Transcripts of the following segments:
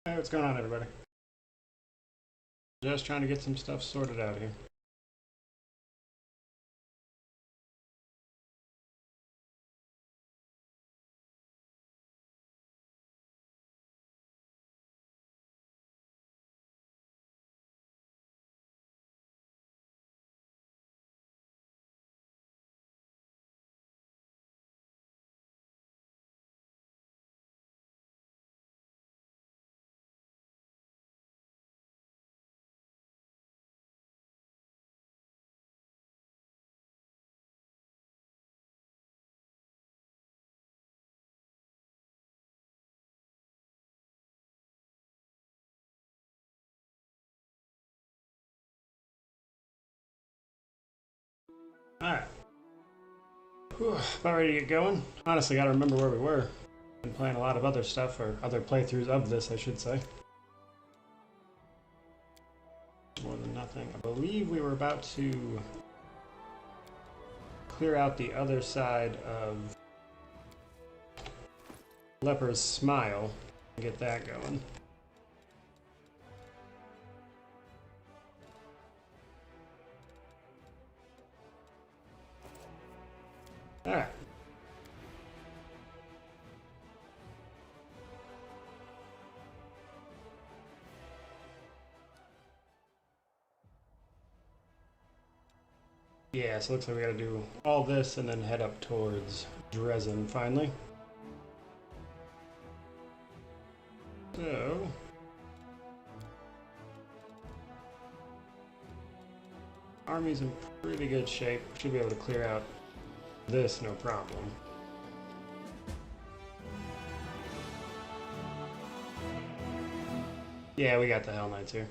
Hey, what's going on, everybody? Just trying to get some stuff sorted out here. Alright. About ready to get going. Honestly, gotta remember where we were. Been playing a lot of other stuff, or other playthroughs of this, I should say. More than nothing. I believe we were about to clear out the other side of Leper's Smile and get that going. Alright. Yeah, so it looks like we gotta do all this and then head up towards Dresden finally. So... Army's in pretty good shape. Should be able to clear out this, no problem. Yeah, we got the Hell Knights here.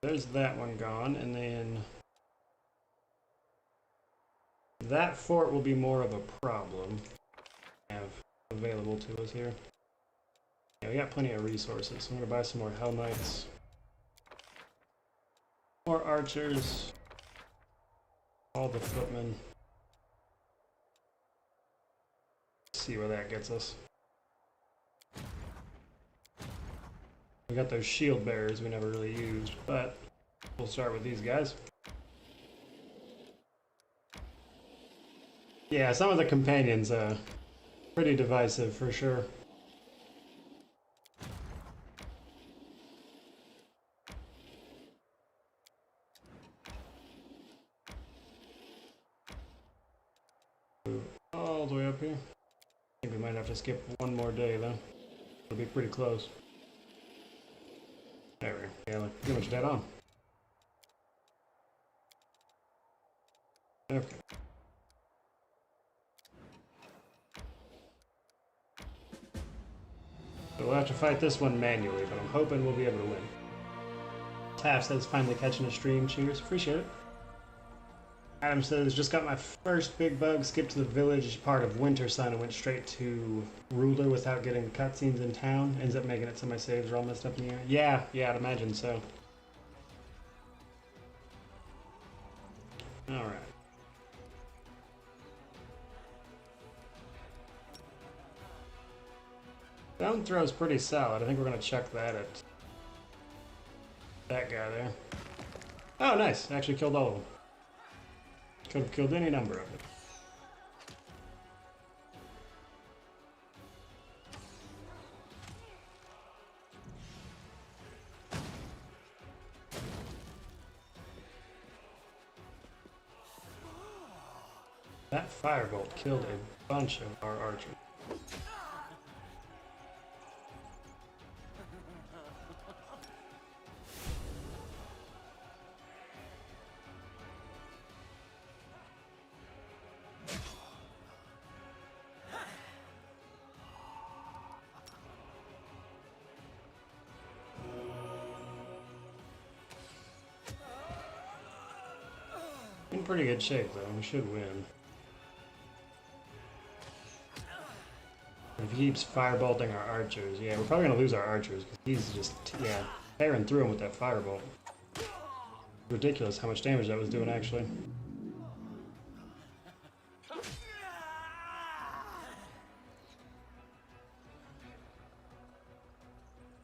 There's that one gone, and then that fort will be more of a problem to have available to us here. Yeah, we got plenty of resources, so I'm gonna buy some more Hell Knights, more archers, all the footmen. See where that gets us. We got those shield bearers we never really used, but we'll start with these guys. Yeah, some of the companions pretty divisive for sure. All the way up here. I think we might have to skip one more day though. It'll be pretty close. There we go. Yeah, look, pretty much dead on. Okay. So we'll have to fight this one manually, but I'm hoping we'll be able to win. Taff says finally catching a stream. Cheers. Appreciate it. Adam says, just got my first big bug, skipped to the village part of Wintersun and went straight to Ruler without getting cutscenes in town. Ends up making it so my saves are all messed up in the air. Yeah, I'd imagine so. Alright. Stone throw's pretty solid. I think we're going to chuck that at that guy there. Oh, nice. Actually killed all of them. Could have killed any number of it. That firebolt killed a bunch of our archers. In pretty good shape though, we should win. If he keeps firebolting our archers, yeah, we're probably gonna lose our archers, because he's just, yeah, tearing through him with that firebolt. Ridiculous how much damage that was doing, actually.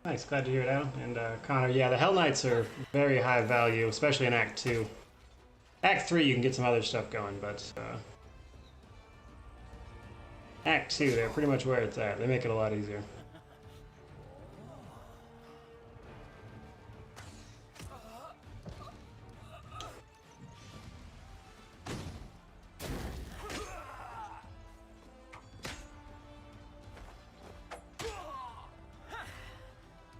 Nice, glad to hear it, Adam. And Connor, yeah, the Hell Knights are very high value, especially in Act 2. Act 3, you can get some other stuff going, but Act 2, they're pretty much where it's at. They make it a lot easier.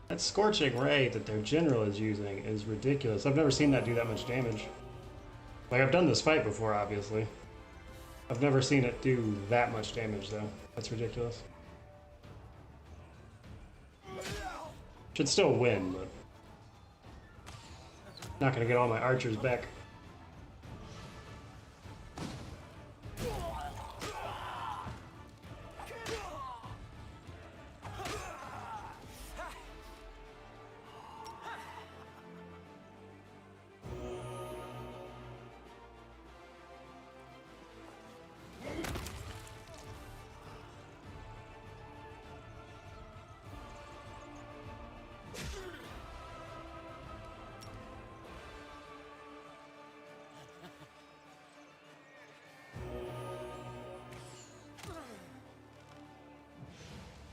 That Scorching Ray that their general is using is ridiculous. I've never seen that do that much damage. Like, I've done this fight before, obviously. I've never seen it do that much damage, though. That's ridiculous. Should still win, but not gonna get all my archers back.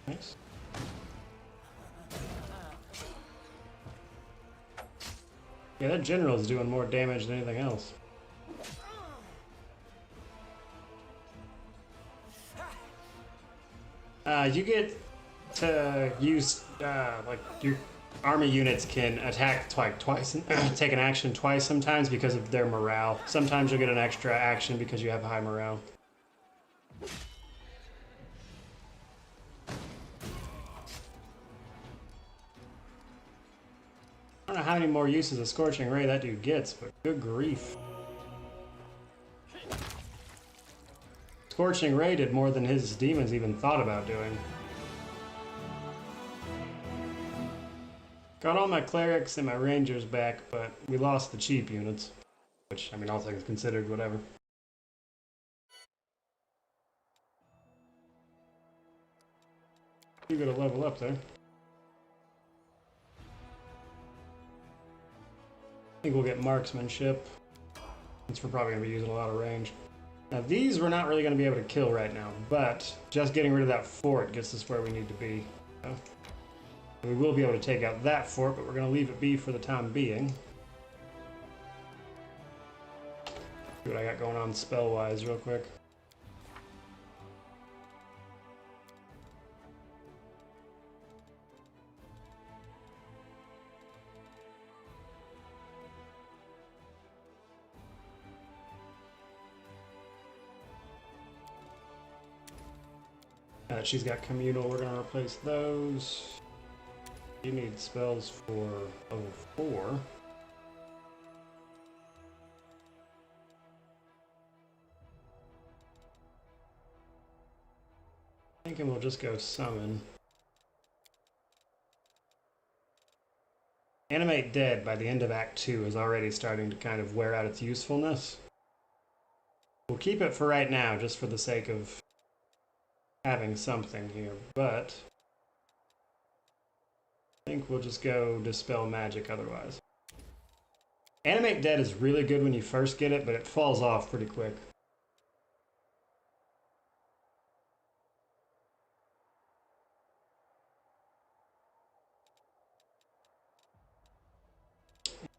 Nice. Yeah, that general is doing more damage than anything else. You get to use, like, your army units can attack twice and take an action twice sometimes because of their morale. Sometimes you'll get an extra action because you have high morale. I don't know how many more uses of Scorching Ray that dude gets, but good grief. Scorching Ray did more than his demons even thought about doing. Got all my clerics and my rangers back, but we lost the cheap units. Which, I mean, all things considered, whatever. You gotta level up there. I think we'll get marksmanship, since we're probably going to be using a lot of range. Now these we're not really going to be able to kill right now, but just getting rid of that fort gets us where we need to be. So, we will be able to take out that fort, but we're going to leave it be for the time being. See what I got going on spell-wise real quick. She's got communal, we're going to replace those. You need spells for level 4. Thinking we'll just go summon. Animate Dead by the end of Act 2 is already starting to kind of wear out its usefulness. We'll keep it for right now, just for the sake of having something here, but I think we'll just go Dispel Magic otherwise. Animate Dead is really good when you first get it, but it falls off pretty quick.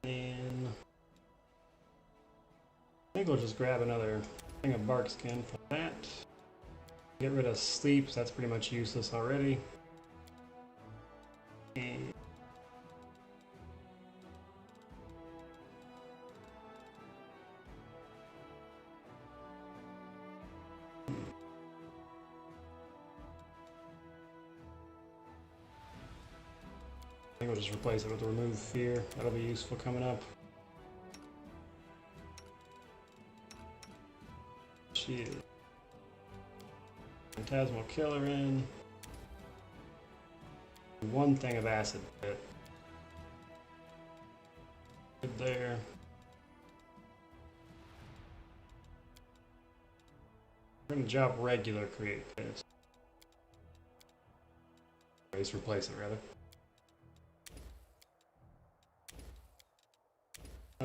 And I think we'll just grab another thing of bark skin for that. Get rid of sleep, so that's pretty much useless already. And I think we'll just replace it with Remove Fear. That'll be useful coming up. Shield. Phantasmal Killer in. One thing of Acid Pit. Good there. We're going to drop regular Create Pits. Replace it rather.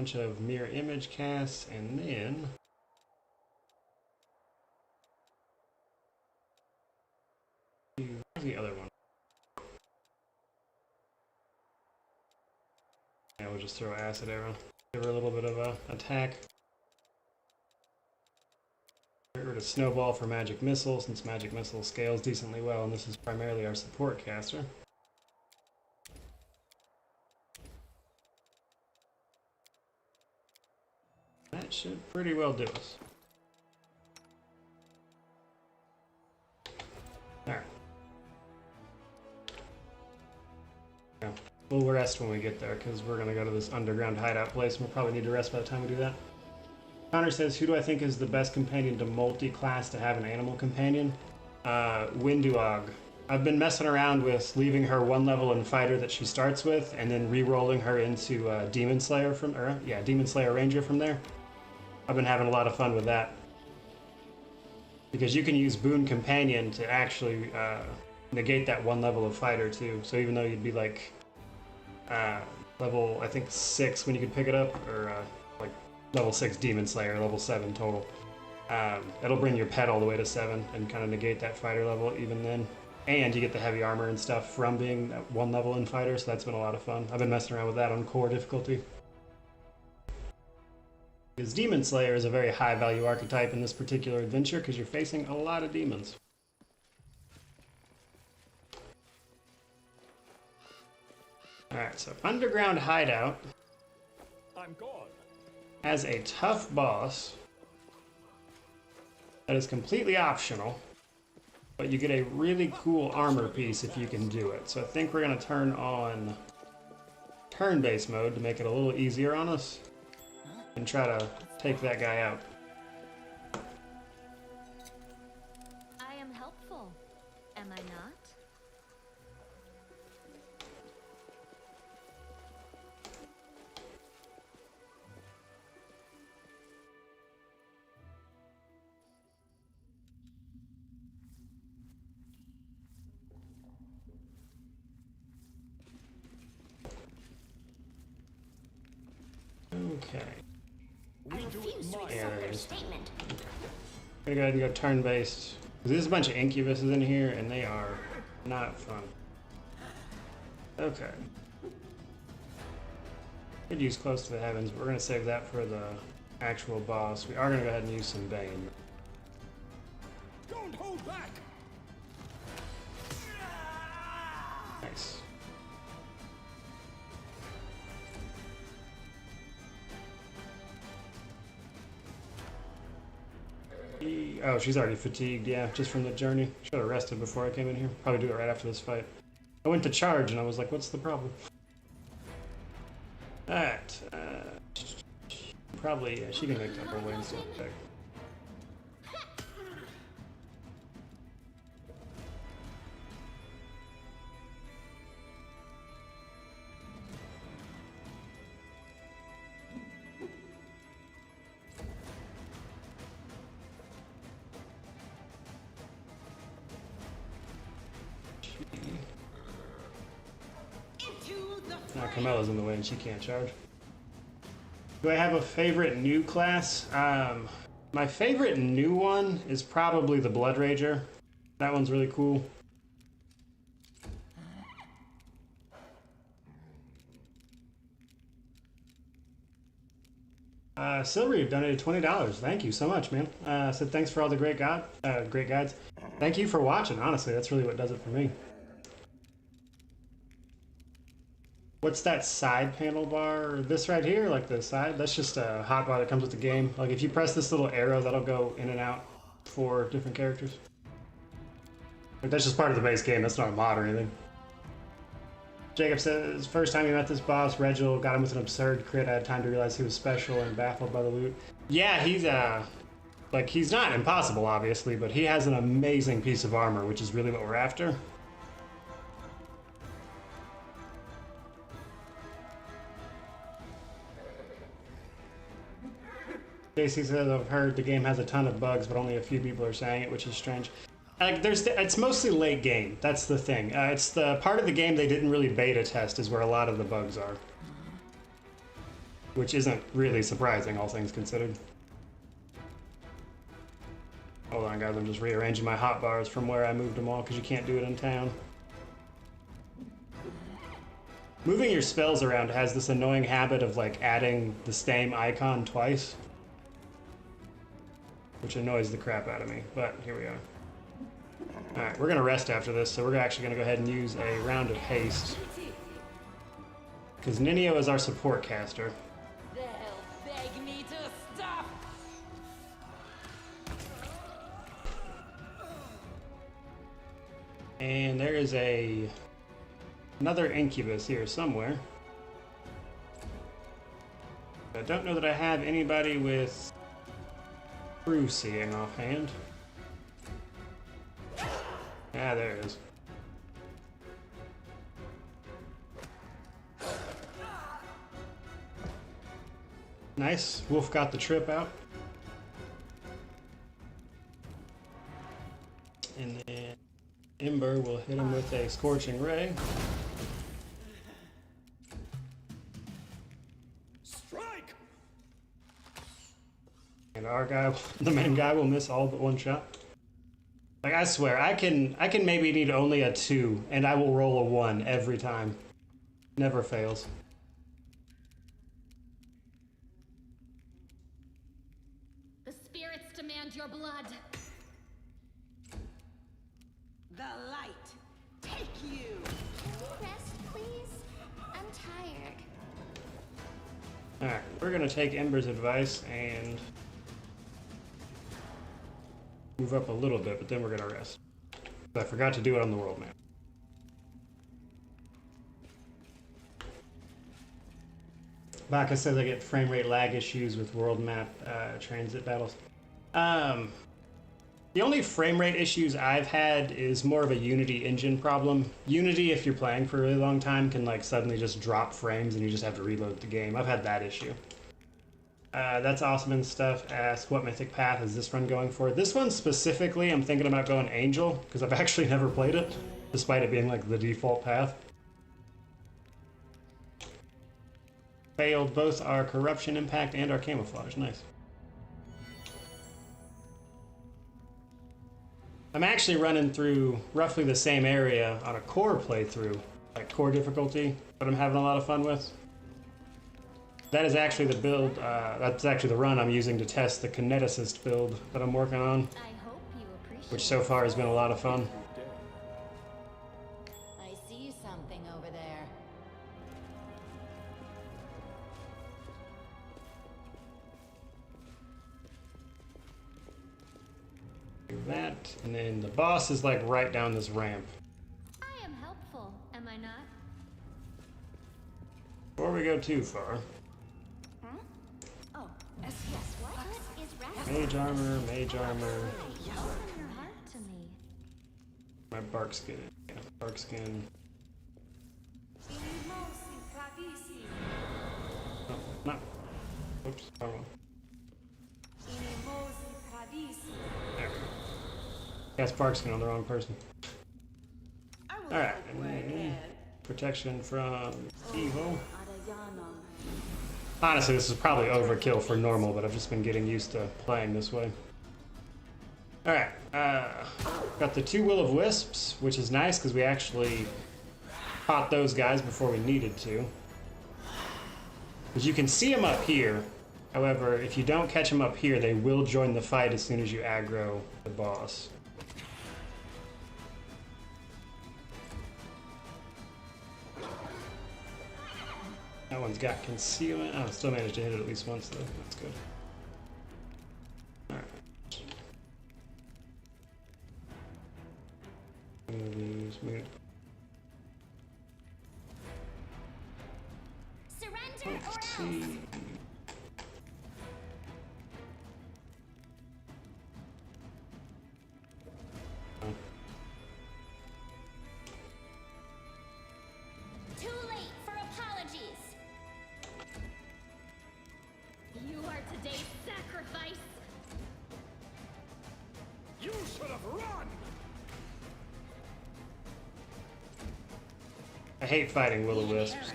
bunch of mirror image casts, and then where's the other one? Yeah, we'll just throw acid arrow. Give her a little bit of a attack. Get rid of snowball for magic missile, since magic missile scales decently well, and this is primarily our support caster. That should pretty well do us. Alright. Yeah. We'll rest when we get there, because we're going to go to this underground hideout place, and we'll probably need to rest by the time we do that. Connor says, who do I think is the best companion to multi-class to have an animal companion? Winduog. I've been messing around with leaving her one level in fighter that she starts with, and then re-rolling her into Demon Slayer Demon Slayer Ranger from there. I've been having a lot of fun with that. Because you can use Boon Companion to actually negate that one level of fighter too. So even though you'd be like level, I think 6 when you could pick it up, or like level 6 Demon Slayer, level 7 total. It'll bring your pet all the way to 7 and kind of negate that fighter level even then. And you get the heavy armor and stuff from being that one level in fighter, so that's been a lot of fun. I've been messing around with that on core difficulty. Because Demon Slayer is a very high value archetype in this particular adventure because you're facing a lot of demons. Alright, so Underground Hideout has a tough boss that is completely optional, but you get a really cool armor piece if you can do it. So I think we're going to turn on turn-based mode to make it a little easier on us and try to take that guy out. I am helpful, am I not? Okay. I refuse to accept their statement. I'm gonna go ahead and go turn-based. There's a bunch of incubuses in here, and they are not fun. Okay. Could use Close to the Heavens, but we're gonna save that for the actual boss. We are gonna go ahead and use some Bane. Don't hold back. Nice. Oh, she's already fatigued, yeah, just from the journey. Should have rested before I came in here. Probably do it right after this fight. I went to charge and I was like, what's the problem? Alright, probably, yeah, she can make up her way and stuff back. Now Camilla's in the way and she can't charge. Do I have a favorite new class? My favorite new one is probably the Blood Rager. That one's really cool. Silver, you've donated $20. Thank you so much, man. Said thanks for all the great guides. Thank you for watching, honestly. That's really what does it for me. What's that side panel bar? This right here, like the side? That's just a hotbar that comes with the game. Like if you press this little arrow, that'll go in and out for different characters. Like that's just part of the base game. That's not a mod or anything. Jacob says, first time you met this boss, Reginald got him with an absurd crit. I had time to realize he was special and baffled by the loot. Yeah, he's like he's not impossible, obviously, but he has an amazing piece of armor, which is really what we're after. JC says, I've heard the game has a ton of bugs, but only a few people are saying it, which is strange. Like, it's mostly late game. That's the thing. It's the part of the game they didn't really beta test is where a lot of the bugs are. which isn't really surprising, all things considered. Hold on, guys, I'm just rearranging my hotbars from where I moved them all, because you can't do it in town. Moving your spells around has this annoying habit of, like, adding the same icon twice, which annoys the crap out of me, but here we are. Alright, we're going to rest after this, so we're actually going to go ahead and use a round of haste. Because Ninio is our support caster. They'll beg me to stop. And there is another incubus here somewhere. I don't know that I have anybody with true seeing offhand. Ah, there it is. Nice. Wolf got the trip out. And then Ember will hit him with a Scorching Ray. Strike! And our guy, the main guy, will miss all but one shot. Like, I swear, I can maybe need only a 2, and I will roll a 1 every time. Never fails. The spirits demand your blood. The light, take you. Can we rest, please? I'm tired. Alright, we're gonna take Ember's advice and move up a little bit, but then we're gonna rest. I forgot to do it on the world map. Baka says I get frame rate lag issues with world map transit battles. The only frame rate issues I've had is more of a Unity engine problem. Unity, if you're playing for a really long time, can like suddenly just drop frames and you just have to reload the game. I've had that issue. That's awesome and stuff. Ask what mythic path is this run going for? This one specifically, I'm thinking about going Angel, because I've actually never played it, despite it being like the default path. Failed both our corruption impact and our camouflage. Nice. I'm actually running through roughly the same area on a core playthrough, like core difficulty, that I'm having a lot of fun with. That is actually the build, that's actually the run I'm using to test the kineticist build that I'm working on, I hope you appreciate which so far has been a lot of fun. I see something over there. Do that, and then the boss is like right down this ramp. I am helpful, am I not? Before we go too far, Oh, yes, what? What is rest? mage armor, Open your heart to me. my bark skin, yeah, bark skin. Oh, no, oops, wrong one. There we go. Cast bark skin on the wrong person. Alright, and then protection from evil. Honestly, this is probably overkill for normal, but I've just been getting used to playing this way. Alright, got the 2 Will-o'-Wisps, which is nice because we actually caught those guys before we needed to. Because you can see them up here. However, if you don't catch them up here, they will join the fight as soon as you aggro the boss. That one's got concealment. Oh, still managed to hit it at least once though. That's good. Alright. Move. Surrender or Let's else. see. Too late for apologies. You are today's sacrifice. You should have run! I hate fighting will-o'-wisps.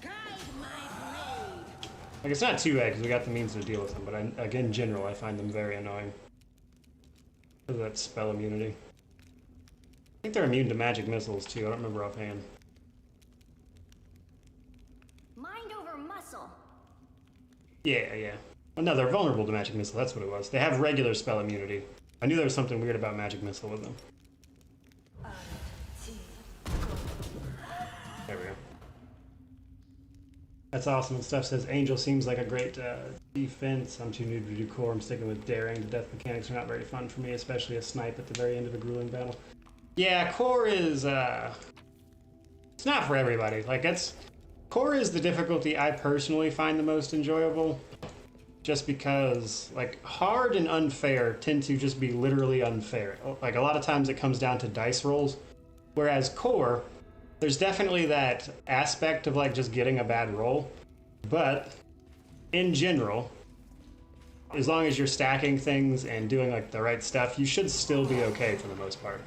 Guide my blade. Like, it's not too bad because we got the means to deal with them, but like, in general, I find them very annoying. Because of that spell immunity. I think they're immune to magic missiles, too. I don't remember offhand. Mind over muscle. Yeah, yeah. Oh, no, they're vulnerable to magic missile. That's what it was. They have regular spell immunity. I knew there was something weird about magic missile with them. There we go. That's awesome. And stuff says Angel seems like a great defense. I'm too new to do core. I'm sticking with Daring. The death mechanics are not very fun for me, especially a snipe at the very end of a grueling battle. Yeah, core is it's not for everybody. Like, core is the difficulty I personally find the most enjoyable. Just because, like, hard and unfair tend to just be literally unfair. Like, a lot of times it comes down to dice rolls. Whereas core, there's definitely that aspect of, like, just getting a bad roll. But, in general, as long as you're stacking things and doing, like, the right stuff, you should still be okay for the most part.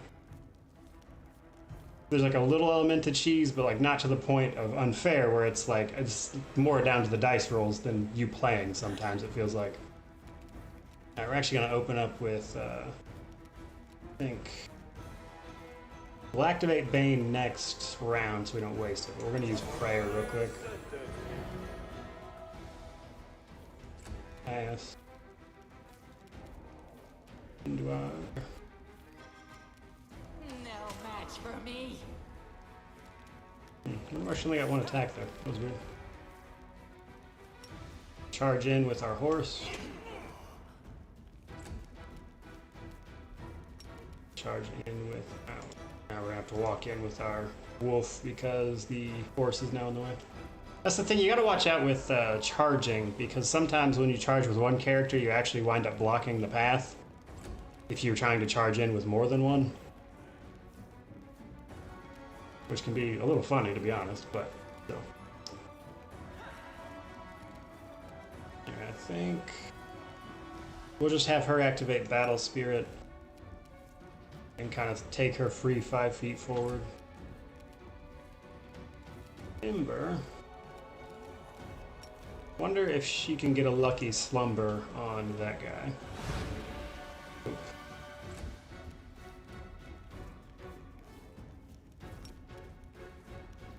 There's, like, a little element to cheese, but, like, not to the point of unfair, where it's, like, it's more down to the dice rolls than you playing sometimes, it feels like. Alright, we're actually going to open up with, I think... We'll activate Bane next round so we don't waste it, but we're going to use Prayer real quick. Yes. Into our... For me. I only got one attack there. That was weird. Charge in with our horse. Charge in with... Now we're going to have to walk in with our wolf because the horse is now in the way. That's the thing, you got to watch out with charging, because sometimes when you charge with one character, you actually wind up blocking the path if you're trying to charge in with more than one. Which can be a little funny, to be honest, but still. I think we'll just have her activate Battle Spirit and kind of take her free 5 feet forward. Ember. Wonder if she can get a lucky slumber on that guy. Oop.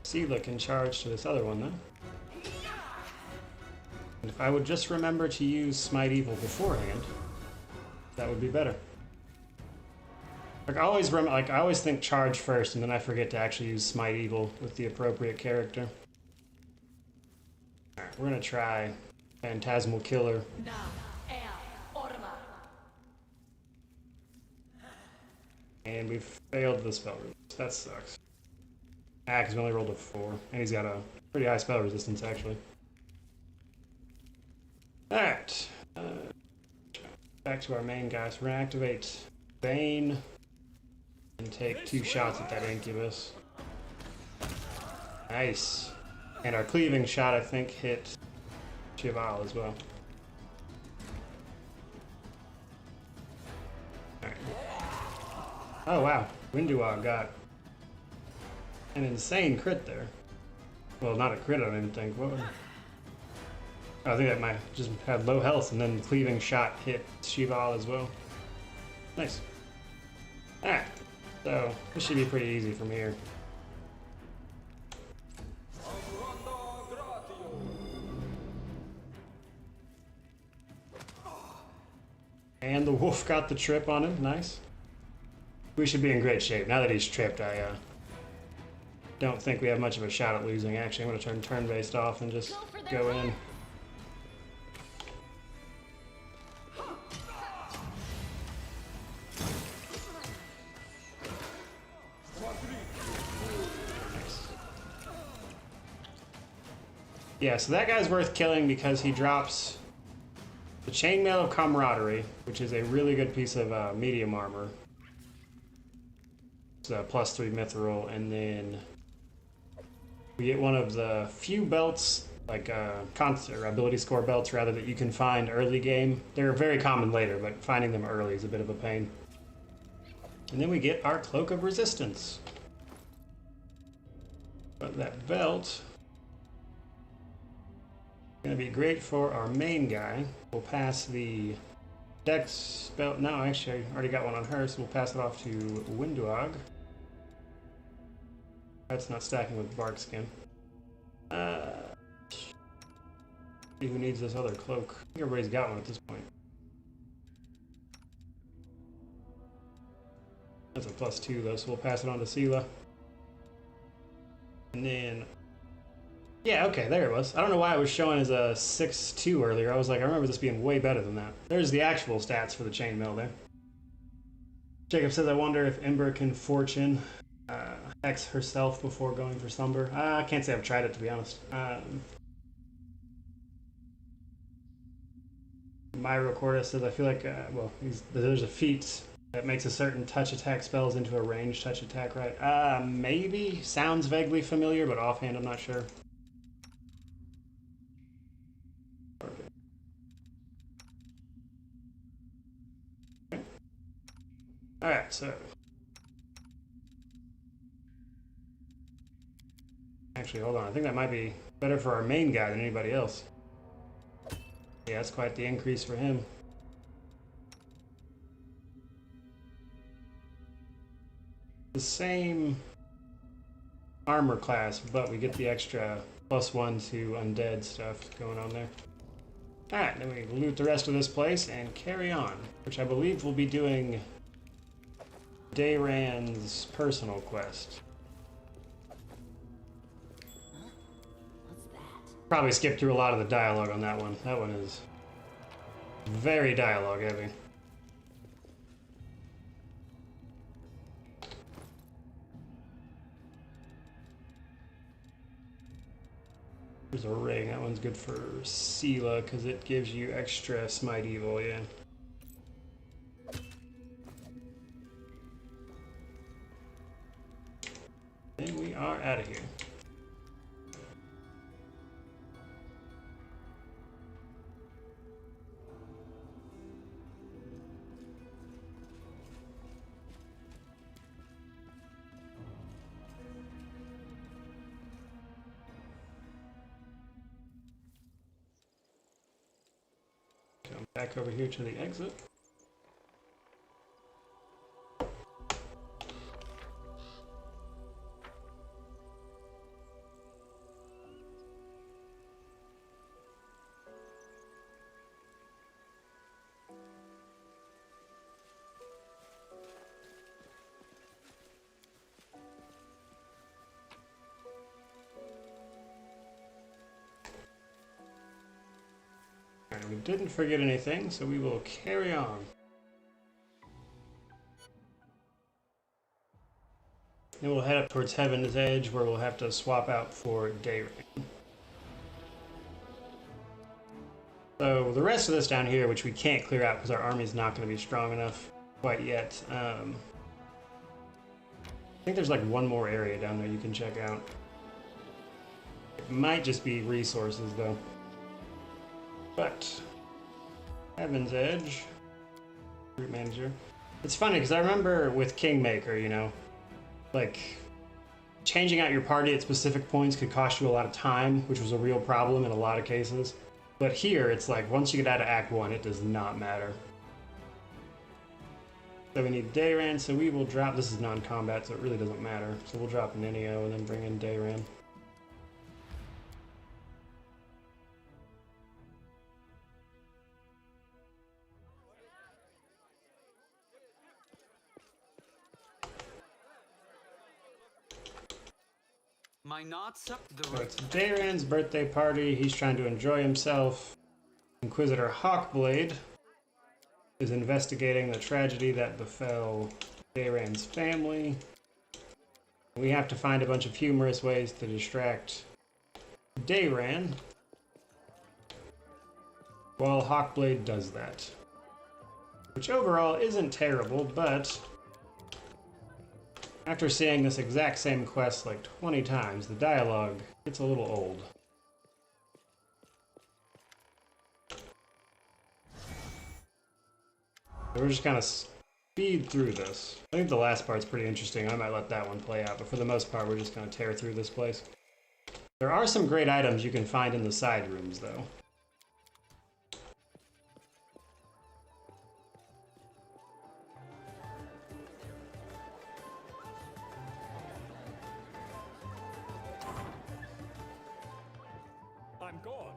Sela can charge to this other one, though. And if I would just remember to use Smite Evil beforehand, that would be better. Like, I always think charge first, and then I forget to actually use Smite Evil with the appropriate character. Alright, we're gonna try Phantasmal Killer. And we've failed the spell resist. That sucks. Because we only rolled a 4, and he's got a pretty high spell resistance, actually. Alright. Back to our main guy. So we're going to activate Bane and take 2 shots at that Incubus. Nice. And our cleaving shot, I think, hit Chival as well. Alright. Oh, wow. Winduog got an insane crit there. Well, not a crit, I don't even think. What? I think that might just had low health, and then the cleaving shot hit Chival as well. Nice. Alright, so this should be pretty easy from here. And the wolf got the trip on him. Nice. We should be in great shape. Now that he's tripped, I don't think we have much of a shot at losing. Actually, I'm going to turn turn-based off and just go in. Nice. Yeah, so that guy's worth killing because he drops the Chainmail of Camaraderie, which is a really good piece of medium armor. It's a +3 mithril, and then we get one of the few belts, like or ability score belts rather, that you can find early game. They're very common later, but finding them early is a bit of a pain. And then we get our Cloak of Resistance. But that belt Gonna be great for our main guy. We'll pass the Dex spell. No, actually, I already got one on her, so we'll pass it off to Windwog. That's not stacking with bark skin. See who needs this other cloak. I think everybody's got one at this point. That's a +2 though, so we'll pass it on to Sela. And then, yeah, okay, there it was. I don't know why it was showing as a 6-2 earlier. I was like, I remember this being way better than that. There's the actual stats for the chainmail there. Jacob says, I wonder if Ember can fortune X herself before going for Slumber. I can't say I've tried it, to be honest. Myro Corda says, I feel like, well, there's a feat that makes a certain touch attack spells into a ranged touch attack, right? Maybe. Sounds vaguely familiar, but offhand I'm not sure. Okay. Alright, so... Actually, hold on. I think that might be better for our main guy than anybody else. Yeah, that's quite the increase for him. The same armor class, but we get the extra +1 to undead stuff going on there. Alright, then we loot the rest of this place and carry on, which I believe we'll be doing Daeran's personal quest. Probably skip through a lot of the dialogue on that one. That one is very dialogue heavy. There's a ring. That one's good for Sela because it gives you extra Smite Evil, yeah. And we are out of here. Back over here to the exit. We didn't forget anything, so we will carry on. And we'll head up towards Heaven's Edge, where we'll have to swap out for Daeran. So the rest of this down here, which we can't clear out because our army's not going to be strong enough quite yet. I think there's like one more area down there you can check out. It might just be resources, though. But Heaven's Edge, Route Manager. It's funny because I remember with Kingmaker, you know, like changing out your party at specific points could cost you a lot of time, which was a real problem in a lot of cases. But here, it's like once you get out of Act 1, it does not matter. So we need Daeran, so we will drop. This is non-combat, so it really doesn't matter. So we'll drop Ninio and then bring in Daeran. My knots up the So it's Daeran's birthday party. He's trying to enjoy himself. Inquisitor Hawkblade is investigating the tragedy that befell Daeran's family. We have to find a bunch of humorous ways to distract Daeran while Hawkblade does that. Which overall isn't terrible, but after seeing this exact same quest like 20 times, the dialogue gets a little old. So we're just kind of speed through this. I think the last part's pretty interesting. I might let that one play out, but for the most part, we're just going to tear through this place. There are some great items you can find in the side rooms, though. I'm gone.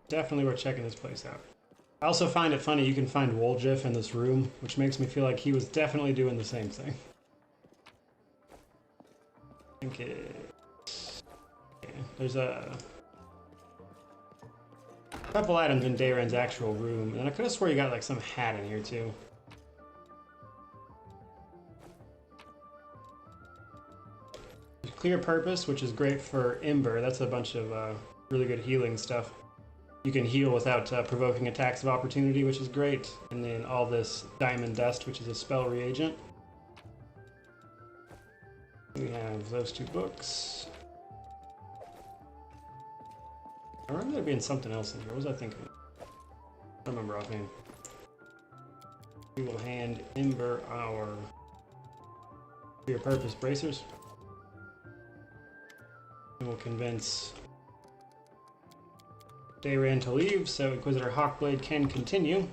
Definitely worth checking this place out. I also find it funny you can find Woljif in this room, which makes me feel like he was definitely doing the same thing. I think yeah, there's a couple items in Daeran's actual room, and I could have swore you got like some hat in here too. Clear Purpose, which is great for Ember. That's a bunch of really good healing stuff. You can heal without provoking attacks of opportunity, which is great. And then all this Diamond Dust, which is a spell reagent. We have those two books. I remember there being something else in here. What was I thinking? I don't remember offhand. We will hand Ember our Clear Purpose bracers. And we'll convince Daeran to leave so Inquisitor Hawkblade can continue.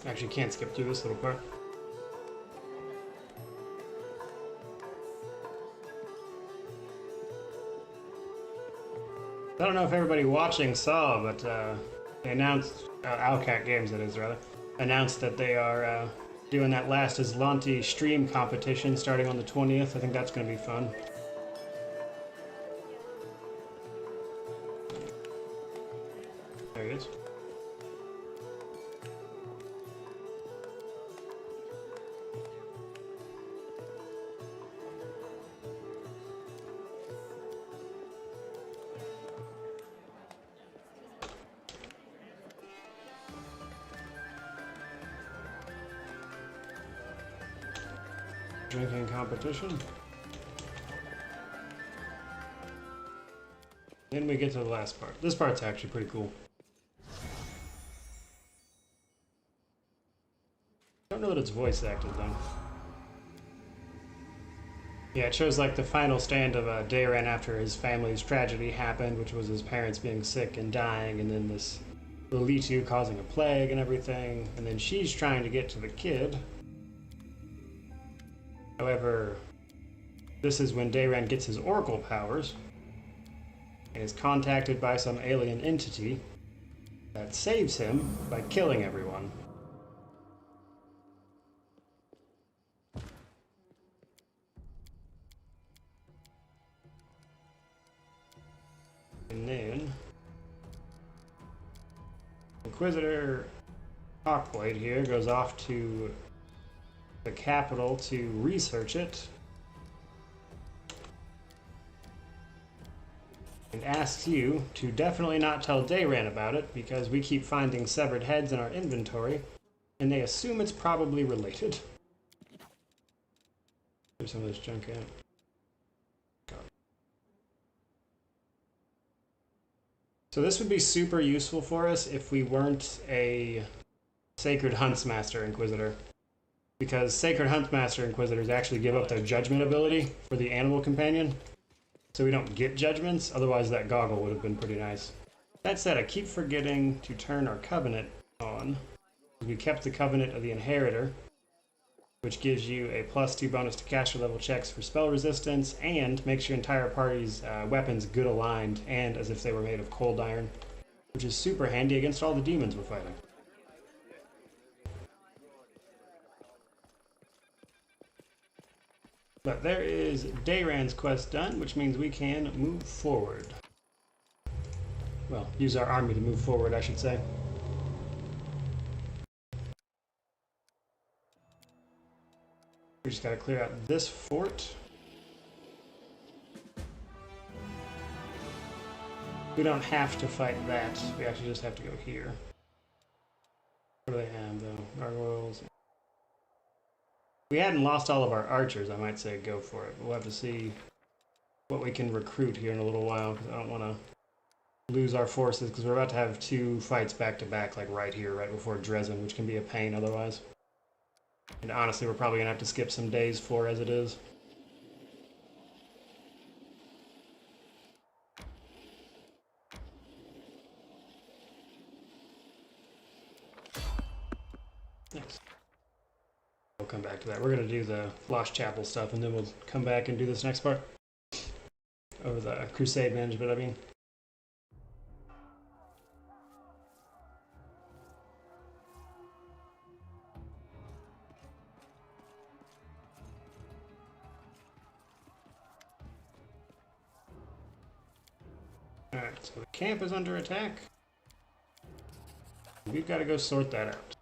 Actually can't skip through this little part. I don't know if everybody watching saw, but they announced, Owlcat Games that is rather, announced that they are doing that last Aslanti stream competition starting on the 20th. I think that's going to be fun. There he is. Drinking competition. Then we get to the last part. This part's actually pretty cool. I don't know that it's voice acted though. Yeah, it shows like the final stand of Daeran after his family's tragedy happened, which was his parents being sick and dying, and then this Lilitu causing a plague and everything, and then she's trying to get to the kid. However, this is when Daeran gets his oracle powers and is contacted by some alien entity that saves him by killing everyone. And then Inquisitor Hawkblade here goes off to the capital to research it and asks you to definitely not tell Daeran about it because we keep finding severed heads in our inventory and they assume it's probably related. There's some of this junk out. So this would be super useful for us if we weren't a Sacred Huntsmaster Inquisitor. Because Sacred Huntsmaster Inquisitors actually give up their judgment ability for the animal companion. So we don't get judgments, otherwise that goggle would have been pretty nice. That said, I keep forgetting to turn our covenant on. We kept the covenant of the Inheritor, which gives you a +2 bonus to caster level checks for spell resistance, and makes your entire party's weapons good aligned, and as if they were made of cold iron, which is super handy against all the demons we're fighting. But there is Daeran's quest done, which means we can move forward. Well, use our army to move forward, I should say. We just gotta clear out this fort. We don't have to fight that. We actually just have to go here. What do they have though? Gargoyles. If we hadn't lost all of our archers, I might say go for it. We'll have to see what we can recruit here in a little while, because I don't want to lose our forces, because we're about to have 2 fights back to back, like right here, right before Dresden, which can be a pain otherwise. And honestly, we're probably going to have to skip some days for as it is. Nice. We'll come back to that. We're going to do the Lost Chapel stuff, and then we'll come back and do this next part. Or the Crusade management, I mean. Alright, so the camp is under attack. We've got to go sort that out.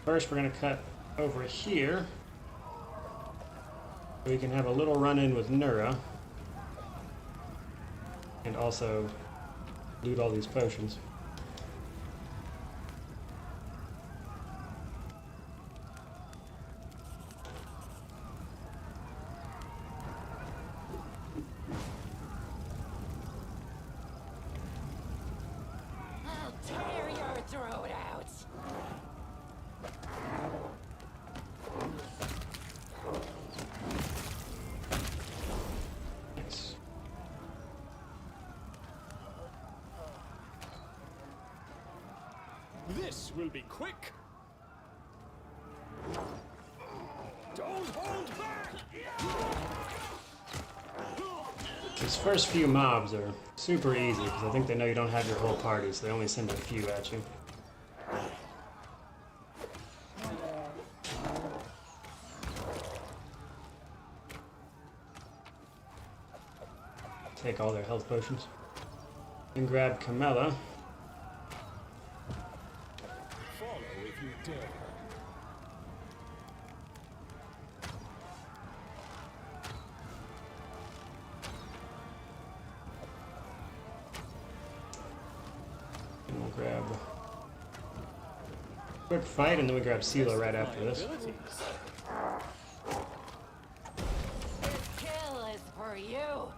First, we're going to cut over here so we can have a little run-in with Nura. And also loot all these potions. I'll tear your throat out. Nice. This will be quick. Don't hold back. These first few mobs are super easy because I think they know you don't have your whole party, so they only send a few at you. Take all their health potions. And grab Camilla. Follow if you dare. And we'll grab a quick fight, and then we grab Sela right after this. This kill is for you.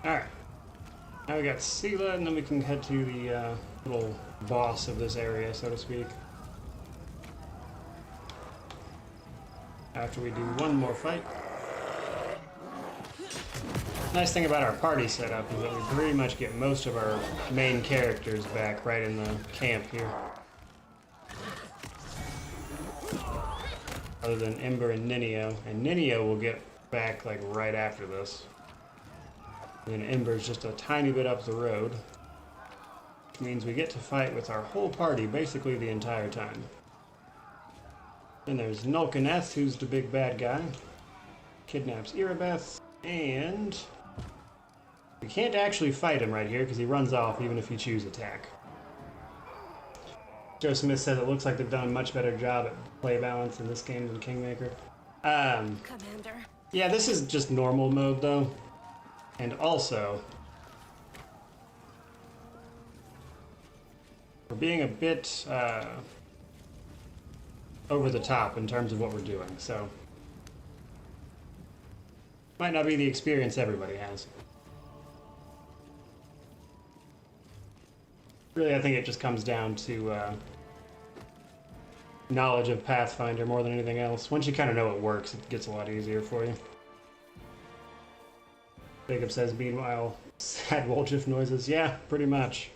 Alright. Now we got Sela, and then we can head to the little boss of this area, so to speak. After we do one more fight. Nice thing about our party setup is that we pretty much get most of our main characters back right in the camp here. Other than Ember and Ninio. And Ninio will get back like right after this. And then Ember's just a tiny bit up the road. Which means we get to fight with our whole party basically the entire time. Then there's Nulkaneth, who's the big bad guy. Kidnaps Irabeth, and we can't actually fight him right here because he runs off even if you choose attack. Joe Smith says it looks like they've done a much better job at play balance in this game than Kingmaker. Commander. Yeah, this is just normal mode though. And also, we're being a bit over the top in terms of what we're doing, so might not be the experience everybody has. Really, I think it just comes down to knowledge of Pathfinder more than anything else. Once you kind of know it works, it gets a lot easier for you. Jacob says, meanwhile, sad Wolchif noises. Yeah, pretty much.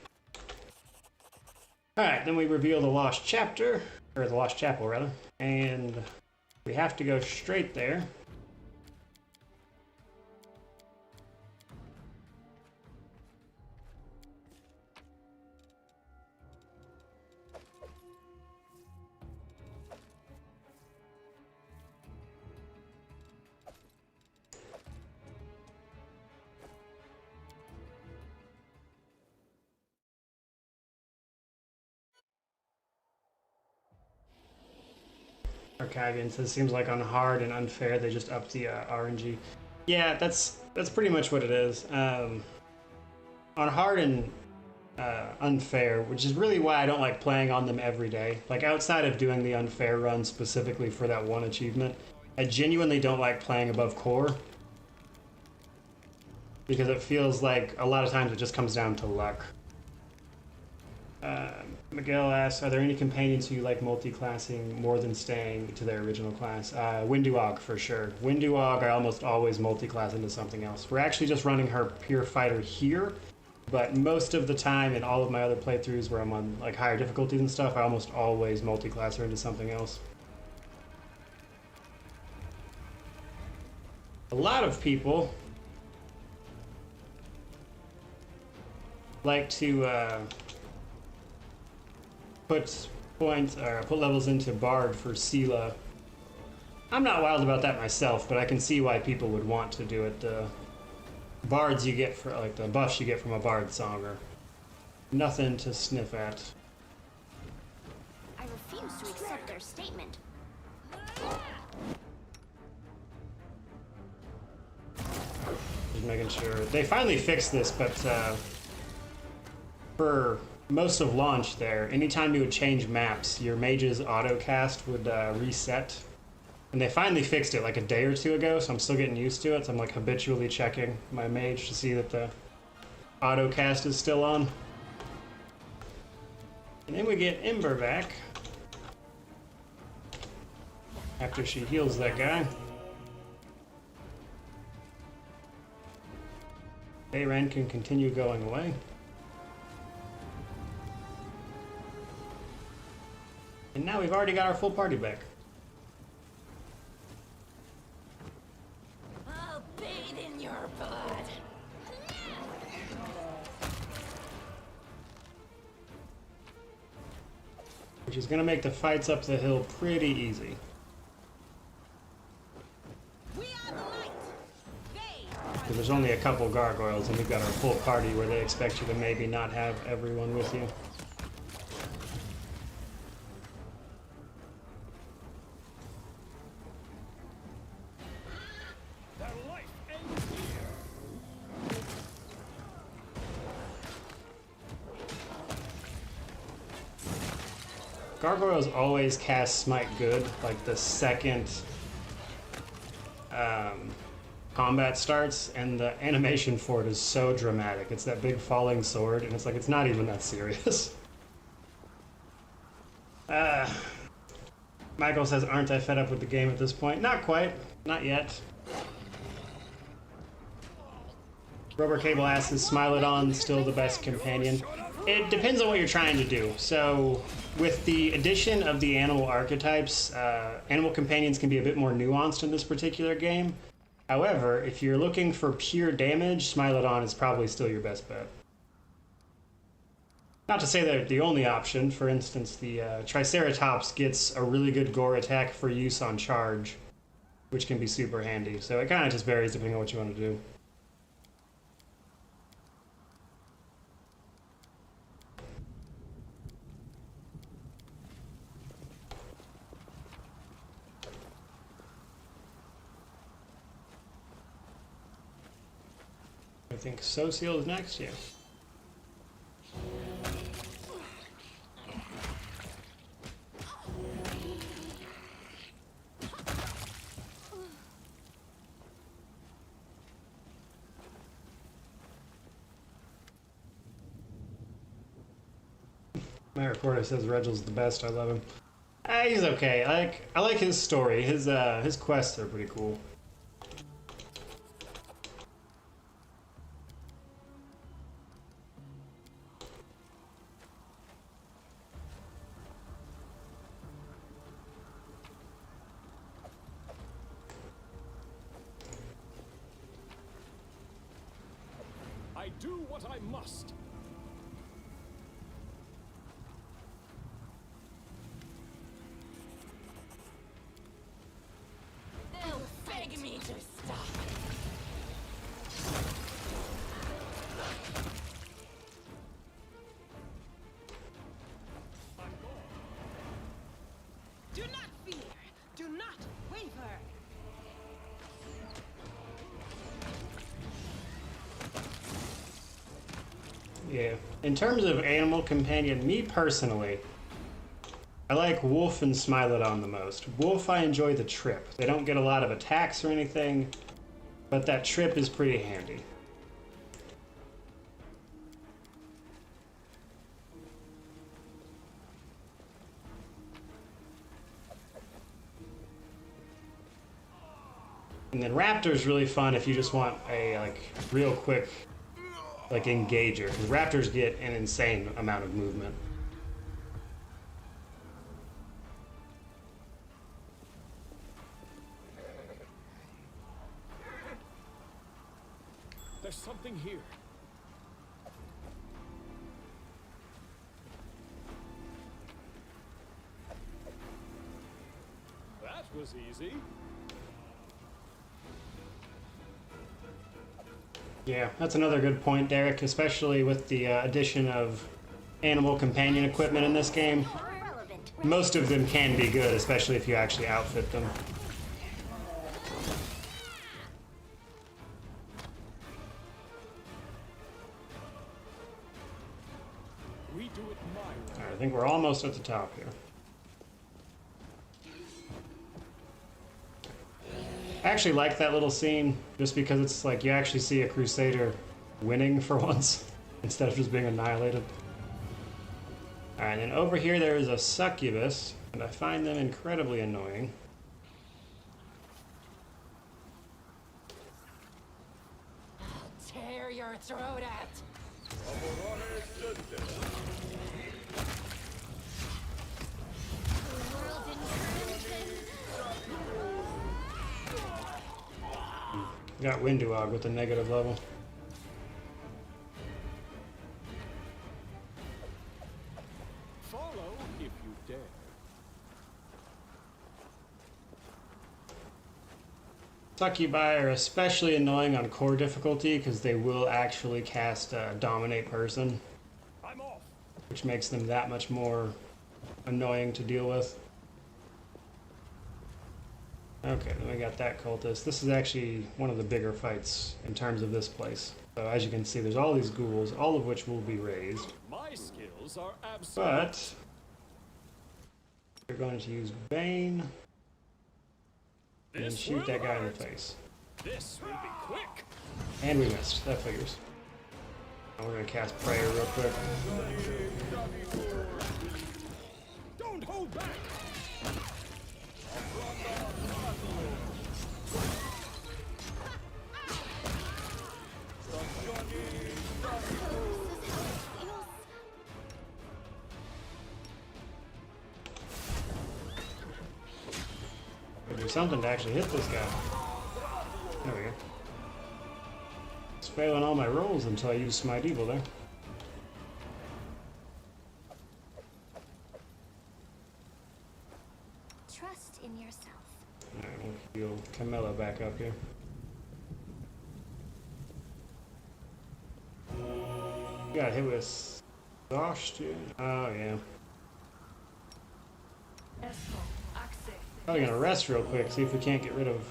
Alright, then we reveal the Lost Chapter, or the Lost Chapel, rather, and we have to go straight there. Arcavian says, seems like on hard and unfair, they just up the RNG. Yeah, that's pretty much what it is. On hard and unfair, which is really why I don't like playing on them every day. Like, outside of doing the unfair run specifically for that one achievement, I genuinely don't like playing above core. Because it feels like a lot of times it just comes down to luck. Miguel asks, are there any companions who you like multi-classing more than staying to their original class? Winduog, for sure. Winduog, I almost always multi-class into something else. We're actually just running her pure fighter here, but most of the time in all of my other playthroughs where I'm on like higher difficulties and stuff, I almost always multi-class her into something else. A lot of people like to put points or put levels into Bard for Sela. I'm not wild about that myself, but I can see why people would want to do it. Bards you get for like the buffs you get from a Bard song are nothing to sniff at. I refuse to accept their statement. Just making sure they finally fixed this, but for most of launch there, anytime you would change maps, your mage's autocast would reset. And they finally fixed it like a day or two ago, so I'm still getting used to it. So I'm like habitually checking my mage to see that the autocast is still on. And then we get Ember back after she heals that guy. Daeran can continue going away. And now we've already got our full party back. I'll bathe in your blood. Which is going to make the fights up the hill pretty easy. We are the light. Because there's only a couple gargoyles and we've got our full party where they expect you to maybe not have everyone with you. Gargoyles always cast Smite good, like the second combat starts, and the animation for it is so dramatic. It's that big falling sword, and it's like, it's not even that serious. Michael says, aren't I fed up with the game at this point? Not quite. Not yet. Rubber Cable asks, is Smilodon still the best companion? It depends on what you're trying to do. So, with the addition of the animal archetypes, animal companions can be a bit more nuanced in this particular game. However, if you're looking for pure damage, Smilodon is probably still your best bet. Not to say they're the only option. For instance, the Triceratops gets a really good gore attack for use on charge, which can be super handy. So it kind of just varies depending on what you want to do. I think Social is next, yeah. My reporter says Regel's the best. I love him. He's okay. I like his story. His quests are pretty cool. I do what I must. They'll beg me to stop. Do not fear. waver. Yeah. In terms of animal companion, me personally, I like Wolf and Smilodon the most. Wolf, I enjoy the trip. They don't get a lot of attacks or anything, but that trip is pretty handy. And then Raptor's really fun if you just want a like real quick like engager, because Raptors get an insane amount of movement. There's something here. That was easy. Yeah, that's another good point, Derek, especially with the addition of animal companion equipment in this game. Most of them can be good, especially if you actually outfit them. We do it my way. All right, I think we're almost at the top here. I actually like that little scene just because it's like you actually see a Crusader winning for once instead of just being annihilated. Alright, and then over here there is a succubus, and I find them incredibly annoying. I'll tear your throat out. Got Winduog with a negative level. Follow if you dare. Succubi are especially annoying on core difficulty because they will actually cast Dominate Person, I'm off. which makes them that much more annoying to deal with. Okay, then we got that cultist. This is actually one of the bigger fights in terms of this place. So as you can see, there's all these ghouls, all of which will be raised. My skills are absolute. But we're going to use Bane and This shoot will that guy in the hurt. face. This will be quick. And we missed. That figures. Now we're going to cast Prayer real quick. Don't hold back. Gotta do something to actually hit this guy. There we go. It's failing all my rolls until I use Smite Evil there. Trust in yourself. Alright, we'll heal Camilla back up here. Got hit with exhaustion. Oh yeah. Probably gonna rest real quick, see if we can't get rid of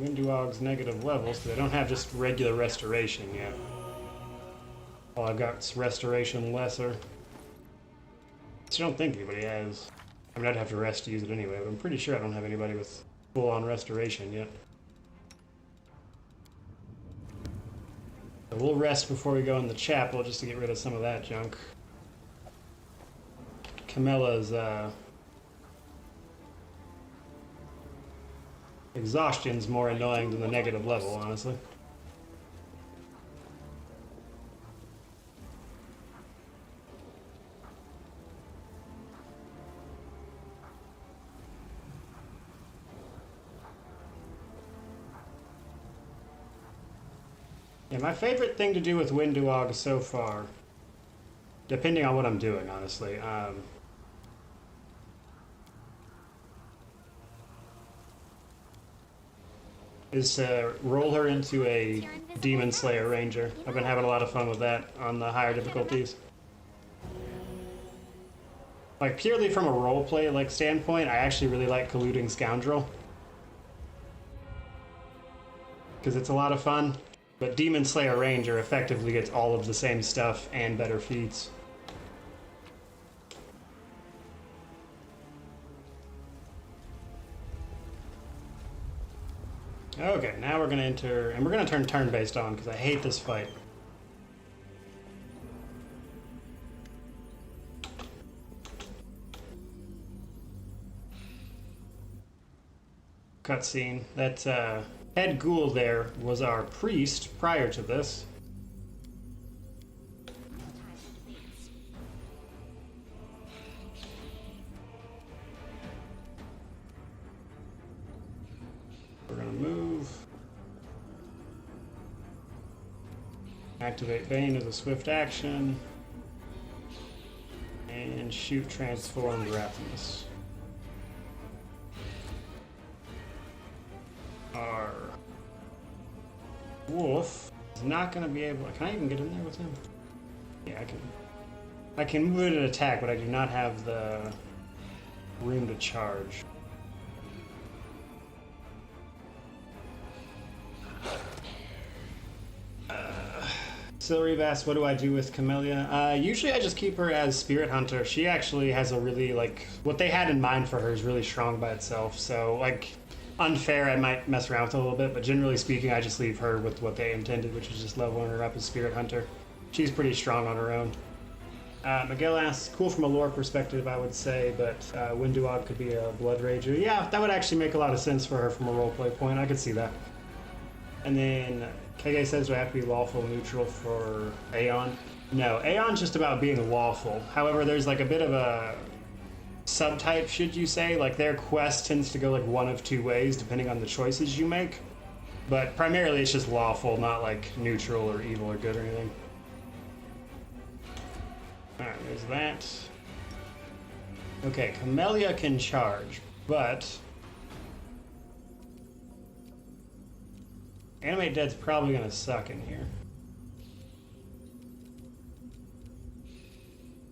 Winduog's negative levels, because I don't have just regular restoration yet. All I've got is restoration lesser. Which I don't think anybody has. I mean, I'd have to rest to use it anyway, but I'm pretty sure I don't have anybody with full-on restoration yet. So we'll rest before we go in the chapel, just to get rid of some of that junk. Camilla's, exhaustion's more annoying than the negative level, honestly. Yeah, my favorite thing to do with Winduog so far, depending on what I'm doing, honestly, is to roll her into a Demon Slayer Ranger. I've been having a lot of fun with that on the higher difficulties. Like, purely from a roleplay like standpoint, I actually really like Colluding Scoundrel. because it's a lot of fun. But Demon Slayer Ranger effectively gets all of the same stuff and better feats. Okay, now we're gonna enter, and we're gonna turn turn-based on because I hate this fight. Cutscene. That head ghoul there was our priest prior to this. We're gonna move. Activate Bane as a swift action. And shoot Transformed Rapidness. Our wolf is not going to be able... Can I even get in there with him? Yeah, I can. I can move it and attack, but I do not have the room to charge. Silvery asks, what do I do with Camellia? Usually I just keep her as Spirit Hunter. She actually has a really, like... What they had in mind for her is really strong by itself, so, like... Unfair, I might mess around with it a little bit, but generally speaking, I just leave her with what they intended, which is just leveling her up as Spirit Hunter. She's pretty strong on her own. Miguel asks, cool from a lore perspective, I would say, but Winduog could be a Blood Rager. Yeah, that would actually make a lot of sense for her from a roleplay point. I could see that. And then KK says, do I have to be lawful neutral for Aeon? No, Aeon's just about being lawful. However, there's like a bit of a subtype, should you say. Like, their quest tends to go like one of two ways depending on the choices you make, but primarily it's just lawful, not like neutral or evil or good or anything. Alright, there's that. Okay, Camellia can charge, but Animate Dead's probably gonna suck in here.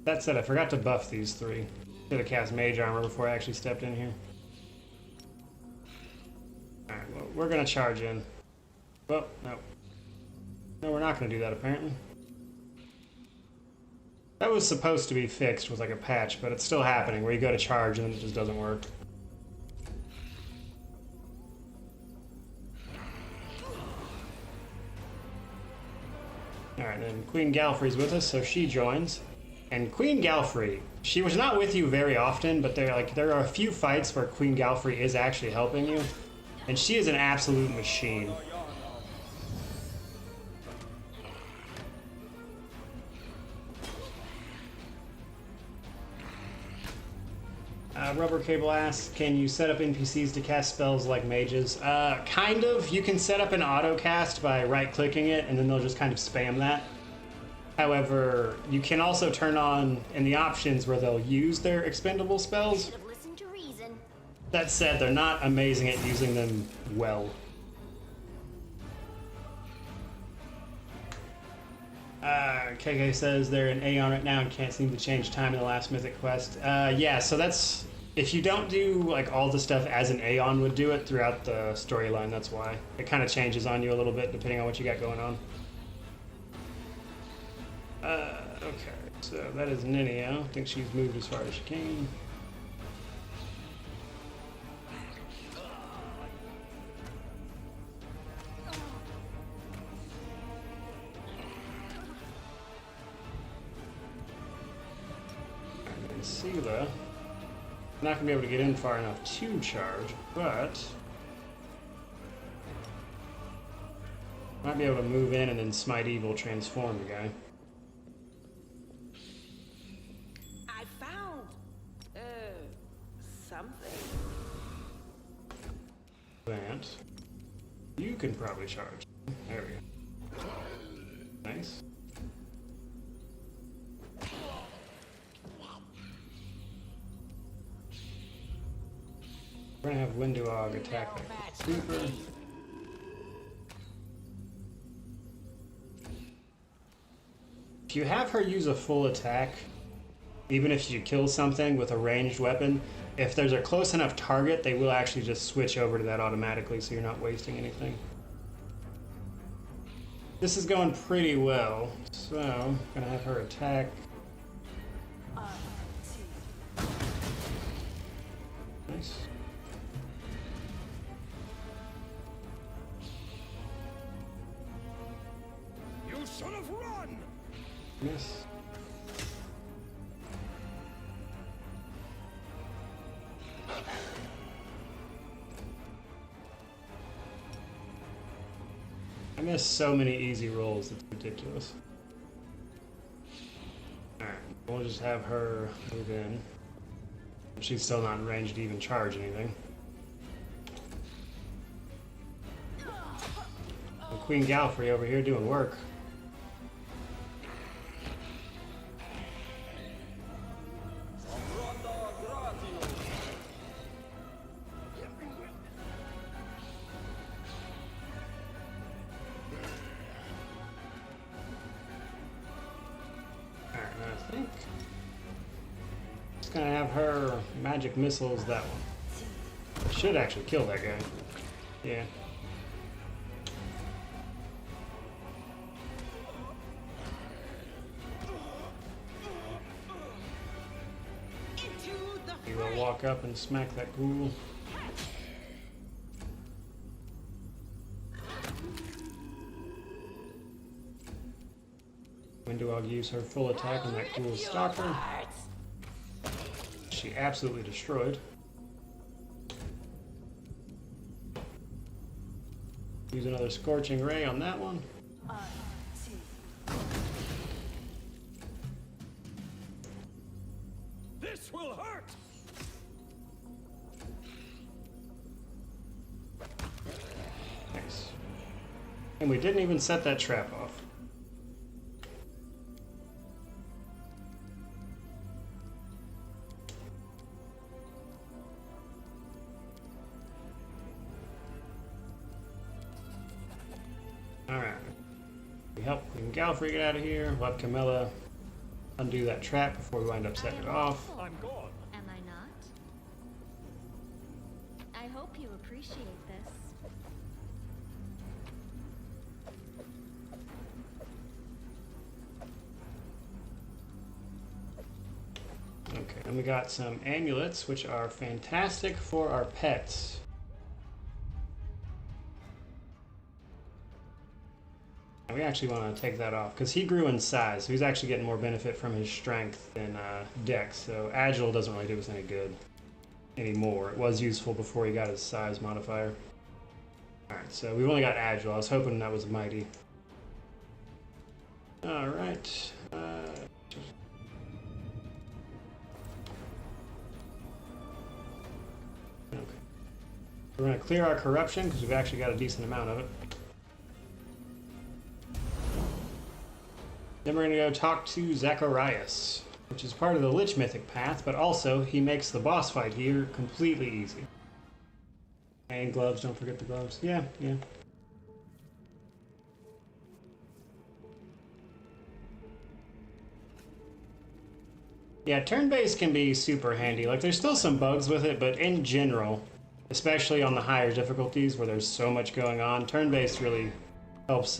That said, I forgot to buff these three. Should have cast Mage Armor before I actually stepped in here. Alright, well, we're gonna charge in. Well, no. No, we're not gonna do that, apparently. That was supposed to be fixed with like a patch, but it's still happening, where you go to charge and it just doesn't work. Alright, then Queen Galfrey's with us, so she joins. And Queen Galfrey, she was not with you very often, but there are a few fights where Queen Galfrey is actually helping you, and she is an absolute machine. Rubber Cable asks, can you set up NPCs to cast spells like mages? Kind of. You can set up an auto cast by right-clicking it, and then they'll just kind of spam that. However, you can also turn on in the options where they'll use their expendable spells. That said, they're not amazing at using them well. KK says they're in Aeon right now and can't seem to change time in the last mythic quest. Yeah, so that's... If you don't do like all the stuff as an Aeon would do it throughout the storyline, that's why. It kind of changes on you a little bit depending on what you got going on. Okay, so that is Ninio. I think she's moved as far as she can. And then Sela. Not gonna be able to get in far enough to charge, but might be able to move in and then Smite Evil transform the guy. I found something. That you can probably charge. There we go. Nice. We're gonna have Winduog attack like super. If you have her use a full attack, even if you kill something with a ranged weapon, if there's a close enough target, they will actually just switch over to that automatically, so you're not wasting anything. This is going pretty well, so I'm gonna have her attack. Nice. You should have run! Miss. I miss so many easy rolls, it's ridiculous. Alright, we'll just have her move in. She's still not in range to even charge anything. And Queen Galfrey over here doing work. Gonna have her magic missiles that one. Should actually kill that guy. Yeah. You will walk up and smack that ghoul. Windowog use her full attack on that ghoul stalker. She absolutely destroyed. Use another scorching ray on that one. This will hurt! Nice. And we didn't even set that trap off. Queen Galfrey get out of here. We'll have Camilla undo that trap before we wind up setting it off. I'm gone. Am I not? I hope you appreciate this. Okay, and we got some amulets, which are fantastic for our pets. We actually want to take that off because he grew in size, so he's actually getting more benefit from his strength than dex. So agile doesn't really do us any good anymore. It was useful before he got his size modifier. Alright, so we've only got agile. I was hoping that was mighty. Alright. Okay. We're going to clear our corruption because we've actually got a decent amount of it. Then we're going to go talk to Zacharias, which is part of the Lich Mythic path, but also he makes the boss fight here completely easy. And gloves, don't forget the gloves. Yeah. Yeah, turn-based can be super handy. Like, there's still some bugs with it, but in general, especially on the higher difficulties where there's so much going on, turn-based really helps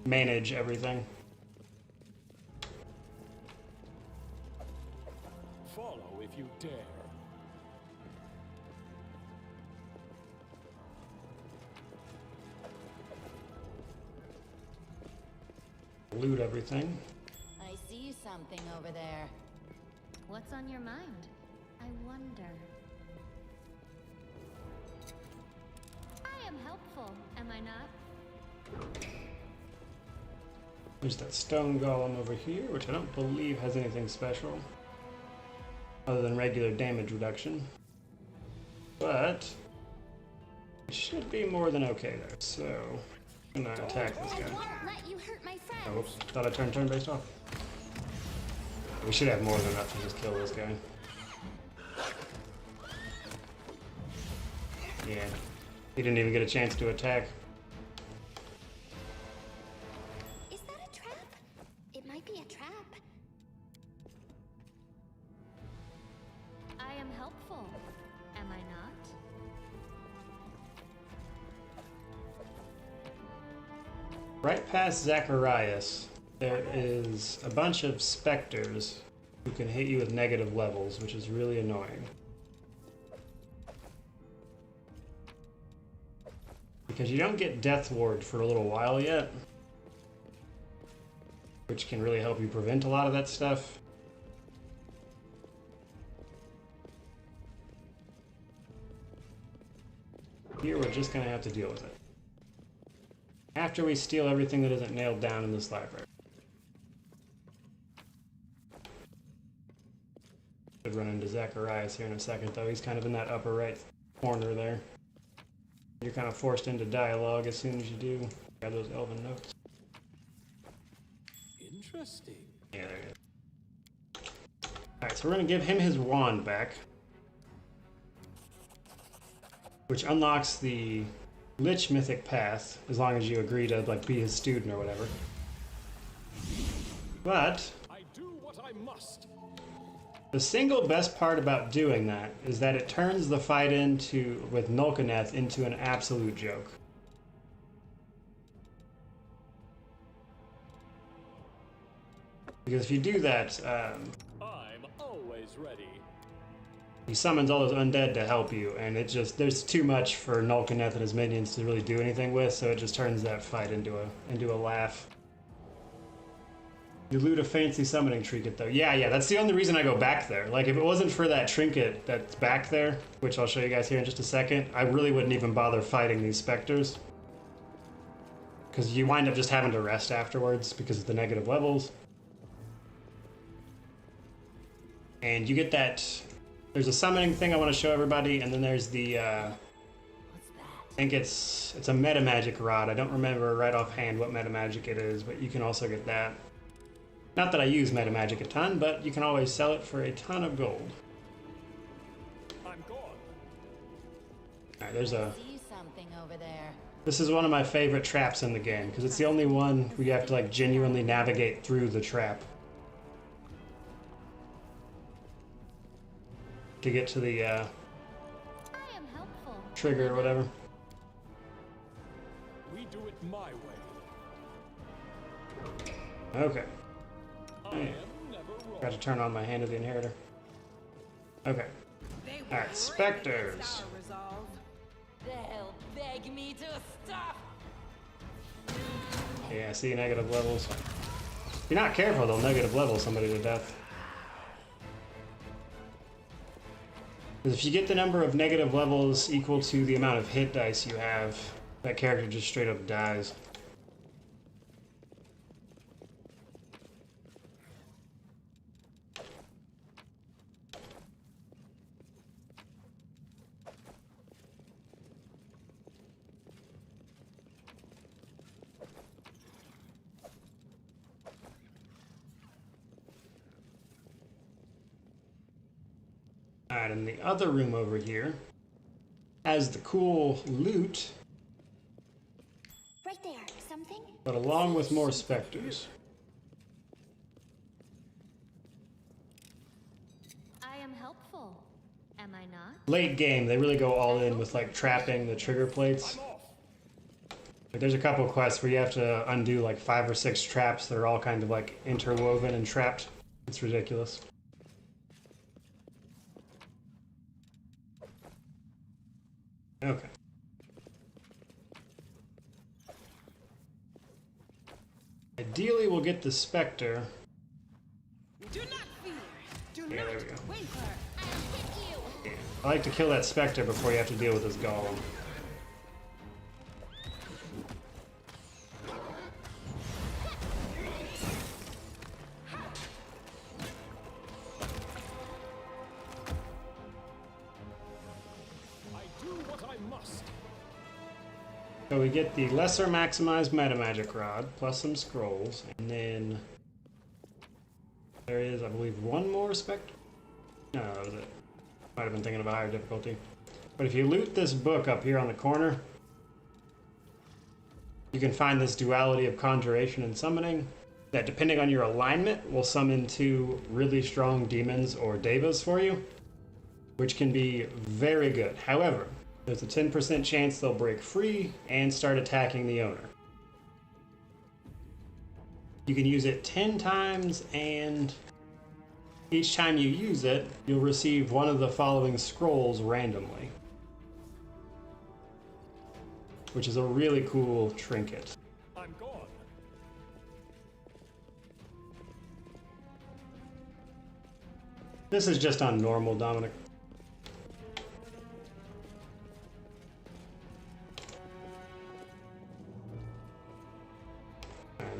manage everything. Follow if you dare. Loot everything. I see something over there. What's on your mind? I wonder. I am helpful, am I not? There's that stone golem over here, which I don't believe has anything special other than regular damage reduction. But it should be more than okay there, so I'm gonna attack this guy. I won't let you hurt my friends. Oh, whoops. Thought I turned turn-based off. We should have more than enough to just kill this guy. Yeah. He didn't even get a chance to attack. Is that a trap? It might be a trap. I am helpful, am I not? Right past Zacharias, there is a bunch of specters who can hit you with negative levels, which is really annoying. Because you don't get Death Ward for a little while yet, which can really help you prevent a lot of that stuff. Here we're just going to have to deal with it. After we steal everything that isn't nailed down in this library. Should run into Zacharias here in a second, though. He's kind of in that upper right corner there. You're kind of forced into dialogue as soon as you do. Grab those elven notes. Interesting. Yeah, there it is. Alright, so we're going to give him his wand back, which unlocks the Lich Mythic Path, as long as you agree to like be his student or whatever. But I do what I must. the single best part about doing that is that it turns the fight with Nolkaneth into an absolute joke. Because if you do that, I'm always ready. he summons all those undead to help you, and there's too much for Nolkaneth and his minions to really do anything with, so it just turns that fight into a laugh. You loot a fancy summoning trinket, though. Yeah, that's the only reason I go back there. Like, if it wasn't for that trinket that's back there, which I'll show you guys here in just a second, I really wouldn't even bother fighting these specters. Because you wind up just having to rest afterwards because of the negative levels. And you get that... There's a summoning thing I want to show everybody, and then there's the, I think it's a meta magic rod. I don't remember right offhand what meta magic it is, but you can also get that. Not that I use meta magic a ton, but you can always sell it for a ton of gold. I'm gone. Alright, there's a... See something over there. This is one of my favorite traps in the game, because it's the only one where you have to like genuinely navigate through the trap to get to the I am helpful. trigger or whatever. We do it my way. Okay. I am never wrong. Got to turn on my Hand of the Inheritor. Okay. Alright, specters. They'll beg me to stop. Yeah, see, negative levels. If you're not careful, they'll negative level somebody to death. Because if you get the number of negative levels equal to the amount of hit dice you have, that character just straight up dies. Alright, and the other room over here has the cool loot, Right there. Something? but along with more specters. I am helpful. Am I not? Late game, they really go all in with like trapping the trigger plates. Like, there's a couple of quests where you have to undo like 5 or 6 traps that are all kind of like interwoven and trapped. It's ridiculous. Okay. Ideally, we'll get the Spectre. Do not fear. Do Yeah, not there we go. whimper. I'll hit you. Yeah. I like to kill that Spectre before you have to deal with this Golem. I do what I must. So we get the lesser maximized meta magic rod plus some scrolls, and then there is, I believe, one more Spectre. No, that was it. Might have been thinking of a higher difficulty. But if you loot this book up here on the corner, you can find this duality of conjuration and summoning that, depending on your alignment, will summon 2 really strong demons or devas for you, which can be very good. However, there's a 10% chance they'll break free and start attacking the owner. You can use it 10 times, and each time you use it, you'll receive one of the following scrolls randomly, which is a really cool trinket. I'm gone. This is just on normal, Dominic.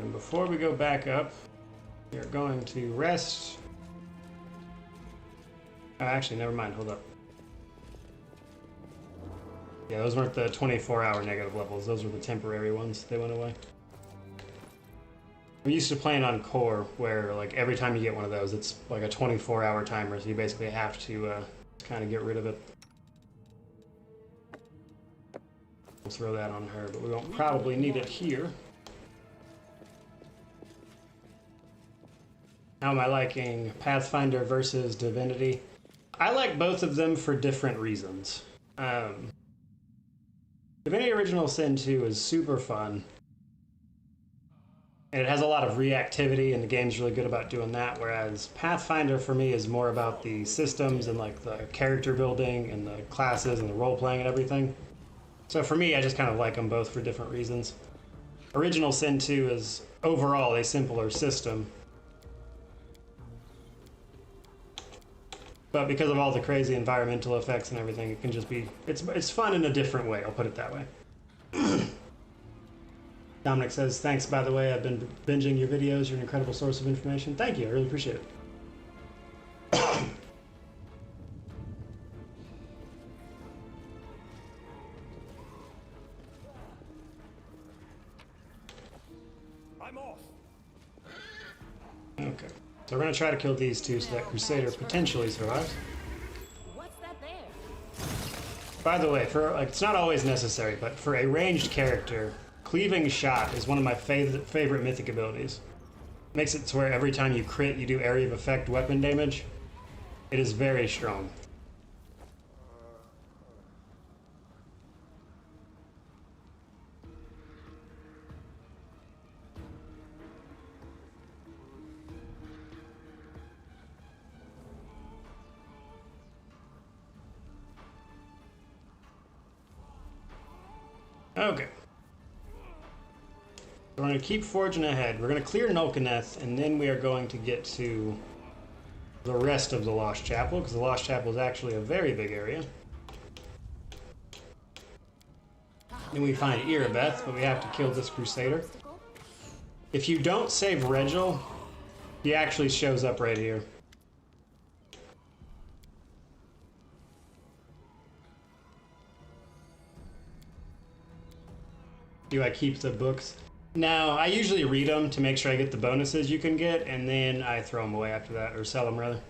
And before we go back up, we are going to rest. Oh, actually, never mind. Hold up. Yeah, those weren't the 24-hour negative levels. Those were the temporary ones. They went away. I'm used to playing on core, where like every time you get one of those, it's like a 24-hour timer, so you basically have to kind of get rid of it. We'll throw that on her, but we won't probably need it here. How am I liking Pathfinder versus Divinity? I like both of them for different reasons. Divinity Original Sin 2 is super fun. And it has a lot of reactivity, and the game's really good about doing that, whereas Pathfinder for me is more about the systems and like the character building and the classes and the role-playing and everything. So for me, I just kind of like them both for different reasons. Original Sin 2 is overall a simpler system. But because of all the crazy environmental effects and everything, it can just be, it's fun in a different way, I'll put it that way. Dominic says, thanks, by the way, I've been binging your videos, you're an incredible source of information. Thank you, I really appreciate it. I'm off. Okay, so we're gonna try to kill these two so that Crusader potentially survives. What's that there? By the way, for like, it's not always necessary, but for a ranged character, Cleaving Shot is one of my favorite mythic abilities. Makes it to where every time you crit, you do area of effect weapon damage. It is very strong. Okay. We're going to keep forging ahead. We're going to clear Nulkaneth, and then we are going to get to the rest of the Lost Chapel, because the Lost Chapel is actually a very big area. Then we find Erebeth, but we have to kill this Crusader. If you don't save Regil, he actually shows up right here. Do I keep the books? No, I usually read them to make sure I get the bonuses you can get, and then I throw them away after that, or sell them rather.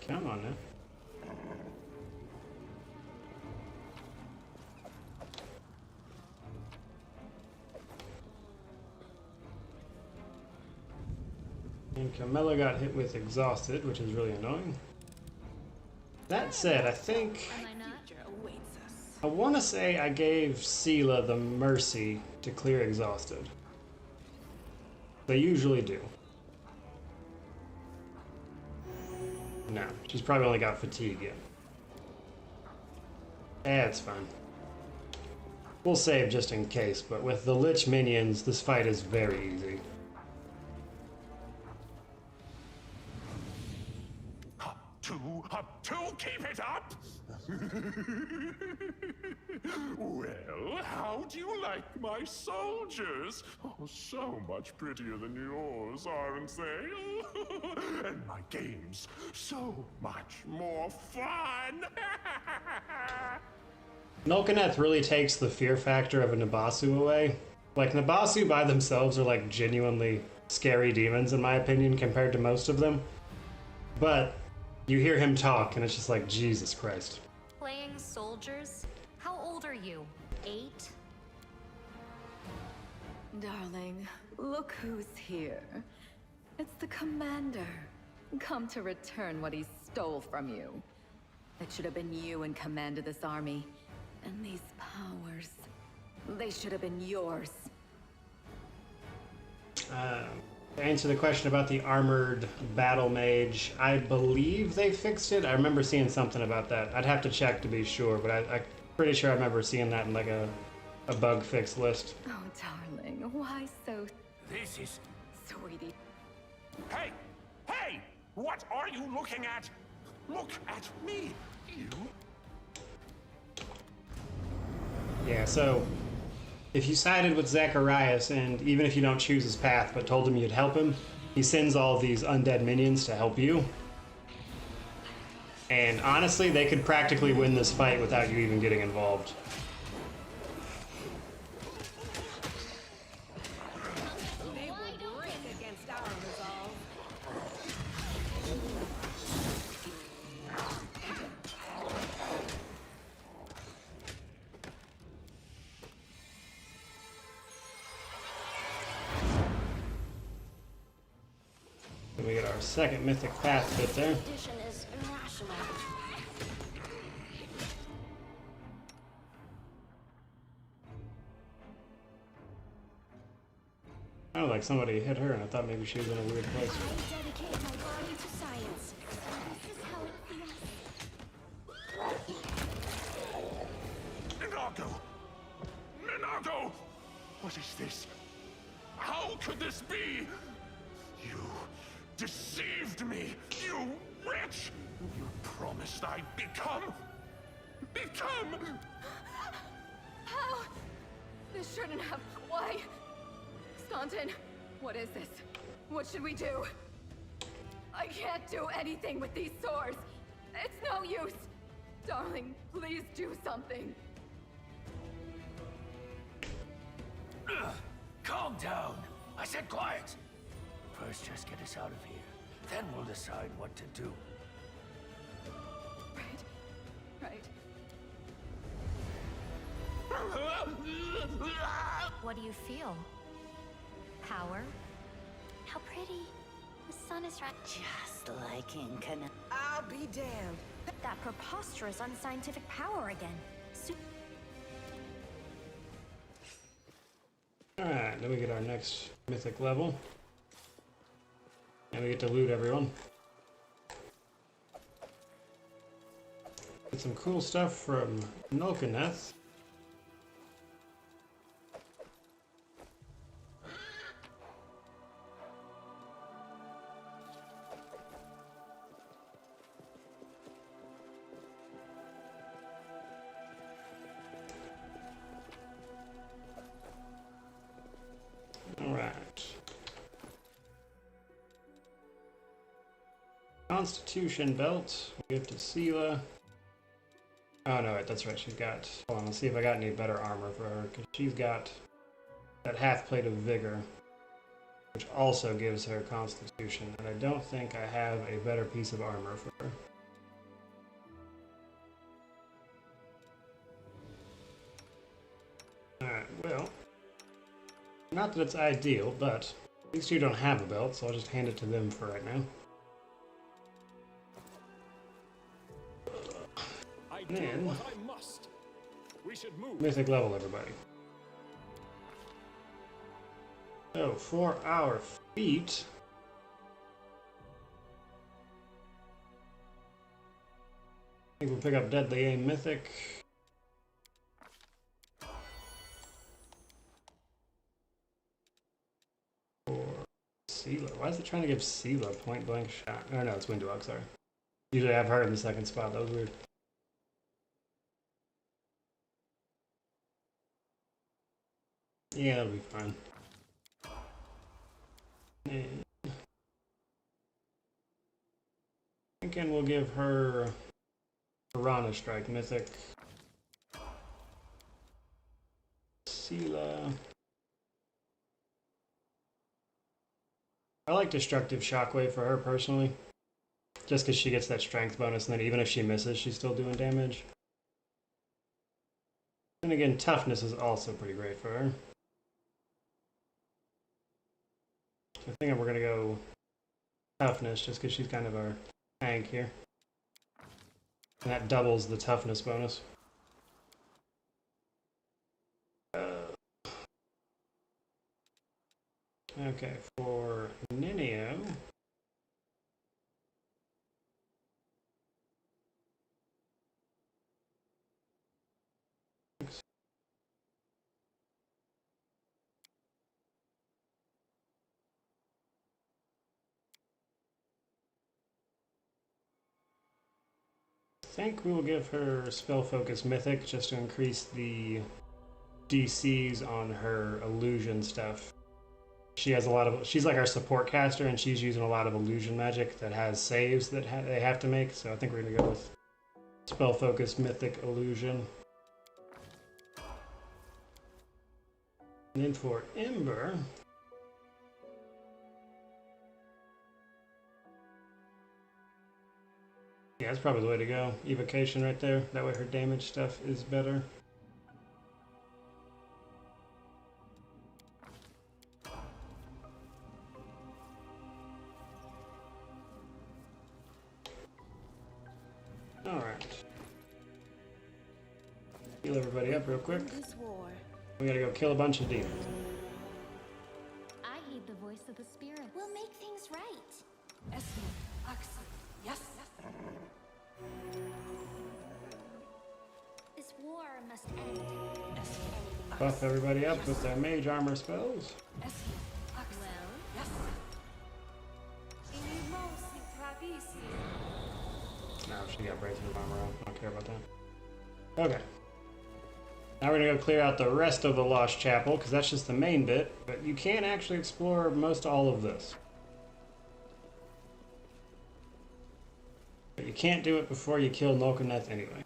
Come on now. And Camilla got hit with Exhausted, which is really annoying. That said, I think... Am I not? I want to say I gave Sela the mercy to clear Exhausted. They usually do. No, she's probably only got Fatigue yet. It's fine. We'll save just in case, but with the Lich minions, this fight is very easy. Up two, keep it up! Well, how do you like my soldiers? Oh, so much prettier than yours, aren't they? And my games, so much more fun! Nulkaneth really takes the fear factor of a Nabasu away. Like, Nabasu by themselves are like genuinely scary demons in my opinion compared to most of them. But you hear him talk and it's just like, Jesus Christ. Playing soldiers? How old are you? 8? Darling, look who's here. It's the commander. Come to return what he stole from you. It should have been you in command of this army. And these powers, they should have been yours. To answer the question about the armored battle mage, I believe they fixed it. I remember seeing something about that. I'd have to check to be sure, but I'm pretty sure I remember seeing that in like a bug fix list. Oh, darling, why so This is... sweetie? Hey! Hey! What are you looking at? Look at me! You... Yeah, so if you sided with Zacharias, and even if you don't choose his path, but told him you'd help him, he sends all these undead minions to help you. And honestly, they could practically win this fight without you even getting involved. They will break against our resolve. Then we get our second mythic path bit there. Addition is irrational. Sounded like somebody hit her, and I thought maybe she was in a weird place. I dedicate my body to science. This is how it feels. Minago! Minago! What is this? How could this be? You deceived me, you wretch! You promised I'd become... How? This shouldn't have... Why? Staunton, what is this? What should we do? I can't do anything with these swords. It's no use. Darling, please do something. Calm down. I said quiet. First, just get us out of here. Then we'll decide what to do. Right. What do you feel? Power? How pretty. The sun is right. Just like in Cana. I'll be damned. That preposterous unscientific power again. Alright, then we get our next mythic level. And we get to loot everyone. Get some cool stuff from Nulkaneth. Alright. Constitution belt. We give to Sela. Oh no, wait, that's right. She's got. Hold on, let's see if I got any better armor for her, because she's got that half plate of vigor, which also gives her Constitution, and I don't think I have a better piece of armor for her. Alright, well, not that it's ideal, but these two don't have a belt, so I'll just hand it to them for right now. I do Man. what I must. We should move. Mythic level, everybody. So, for our feet, I think we'll pick up Deadly Aim Mythic. For Sela. Why is it trying to give Sela point blank shot? Oh no, it's Windwalk, sorry. Usually I have her in the second spot, that was weird. Yeah, that'll be fine. And thinking we'll give her Piranha Strike Mythic. Sela. I like Destructive Shockwave for her personally. Just because she gets that strength bonus, and then even if she misses, she's still doing damage. And again, Toughness is also pretty great for her. I think we're going to go Toughness, just because she's kind of our tank here. And that doubles the toughness bonus. Okay, for Ninio. I think we will give her Spell Focus Mythic just to increase the DCs on her illusion stuff. She has a lot of, she's like our support caster, and she's using a lot of illusion magic that has saves that they have to make, so I think we're going to go with Spell Focus Mythic Illusion. And then for Ember, yeah, that's probably the way to go. Evocation right there. That way her damage stuff is better. Alright. Heal everybody up real quick. We gotta go kill a bunch of demons. I heed the voice of the spirit. We'll make things right. Yes. This war must end. Buff everybody up with their mage armor spells. Well, No, she got braces of armor on. I don't care about that. Okay. Now we're gonna go clear out the rest of the Lost Chapel, because that's just the main bit, but you can actually explore most all of this. But you can't do it before you kill Nolkaneth anyway.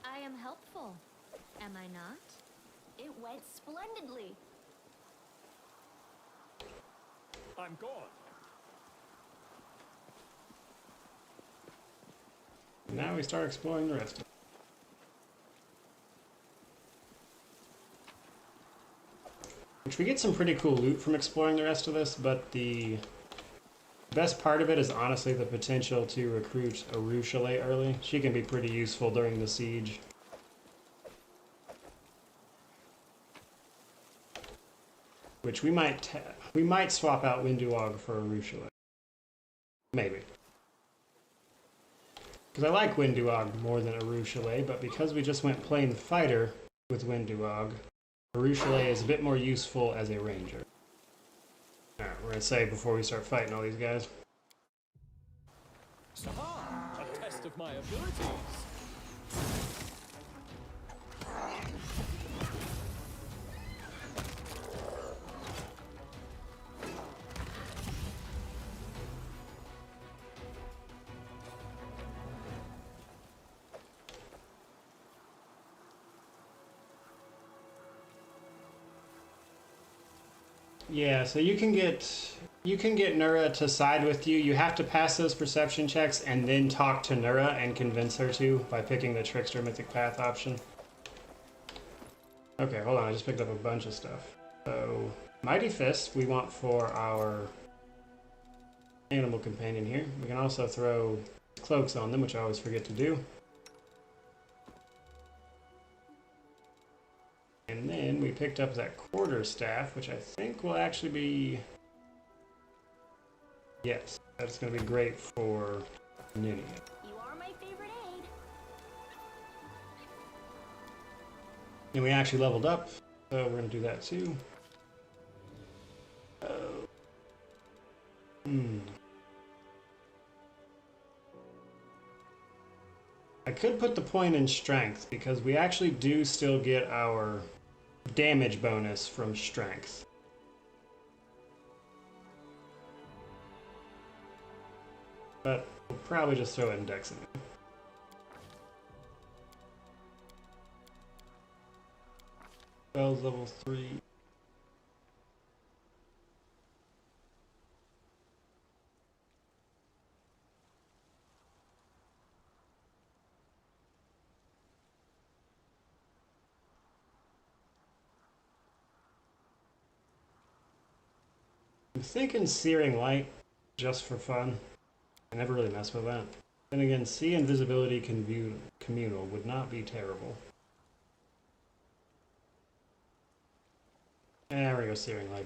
I am helpful. Am I not? It went splendidly. I'm gone. Now we start exploring the rest of it. Which we get some pretty cool loot from exploring the rest of this, but the best part of it is honestly the potential to recruit a Ruchelet early. She can be pretty useful during the siege. Which we might swap out Winduog for a Ruchelet. Maybe. Because I like Winduog more than a Ruchelet, but because we just went plain fighter with Winduog, a Ruchelet is a bit more useful as a ranger. Alright, we're gonna save before we start fighting all these guys. A test of my abilities. Yeah, so you can get Nura to side with you. You have to pass those perception checks and then talk to Nura and convince her to by picking the Trickster Mythic Path option. Okay, hold on, I just picked up a bunch of stuff. So, Mighty Fist we want for our animal companion here. We can also throw cloaks on them, which I always forget to do. And then we picked up that quarterstaff, which I think will actually be... Yes, that's going to be great for Ninio. You are my favorite aide. And we actually leveled up, so we're going to do that too. I could put the point in strength, because we actually do still get our damage bonus from strength. But we'll probably just throw it in Dex anyway. Spells level 3. I'm thinking Searing Light, just for fun. I never really mess with that. Then again, Sea Invisibility Communal would not be terrible. There we go, Searing Light.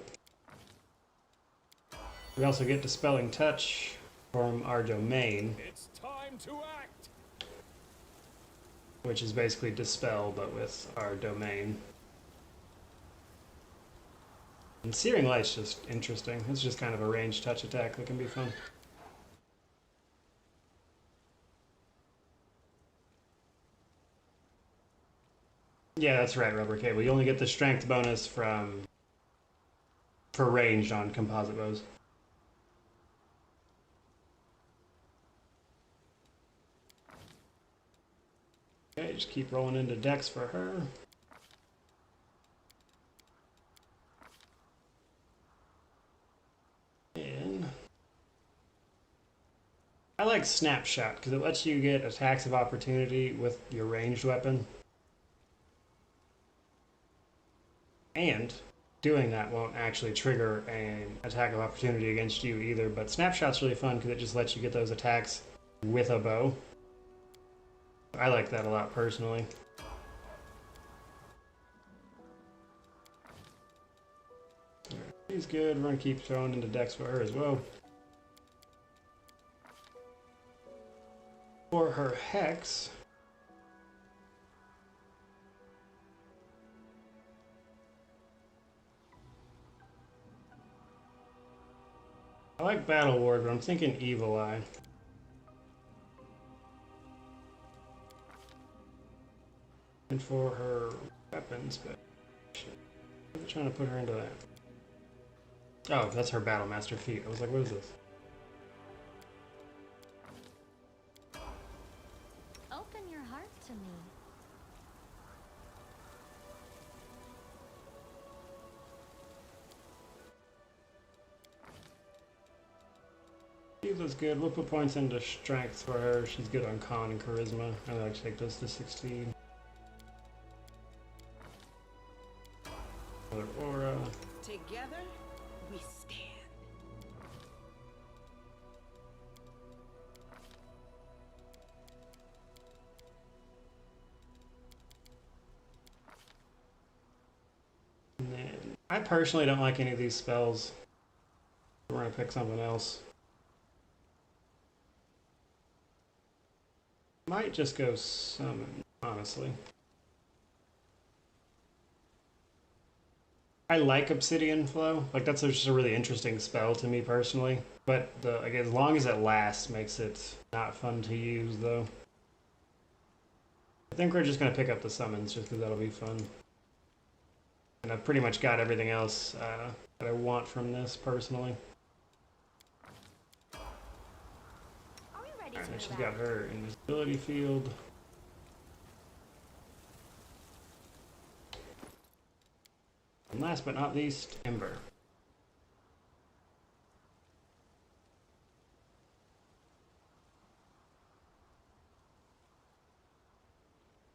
We also get Dispelling Touch from our domain. It's time to act. Which is basically Dispel, but with our domain. And Searing Light's just interesting. It's just kind of a ranged touch attack that can be fun. Yeah, that's right, Rubber Cable. You only get the strength bonus for ranged on composite bows. Okay, just keep rolling into decks for her. And I like Snapshot because it lets you get attacks of opportunity with your ranged weapon. And doing that won't actually trigger an attack of opportunity against you either, but Snapshot's really fun because it just lets you get those attacks with a bow. I like that a lot personally. She's good. We're going to keep throwing into decks for her as well. For her Hex, I like Battle Ward, but I'm thinking Evil Eye. And for her weapons, but I'm trying to put her into that. Oh, that's her Battle Master feat. I was like, what is this? Open your heart to me. Eva's good. We'll put points into strength for her. She's good on con and charisma. I like to take those to 16. Another aura. Together, we stand. And then I personally don't like any of these spells. We're gonna pick something else. Might just go summon, honestly. I like Obsidian Flow. Like, that's just a really interesting spell to me personally. But like, as long as it lasts makes it not fun to use, though. I think we're just going to pick up the summons just because that'll be fun. And I've pretty much got everything else that I want from this, personally. Are we ready Alright, to she's move got out? her invisibility field. And last but not least, Ember.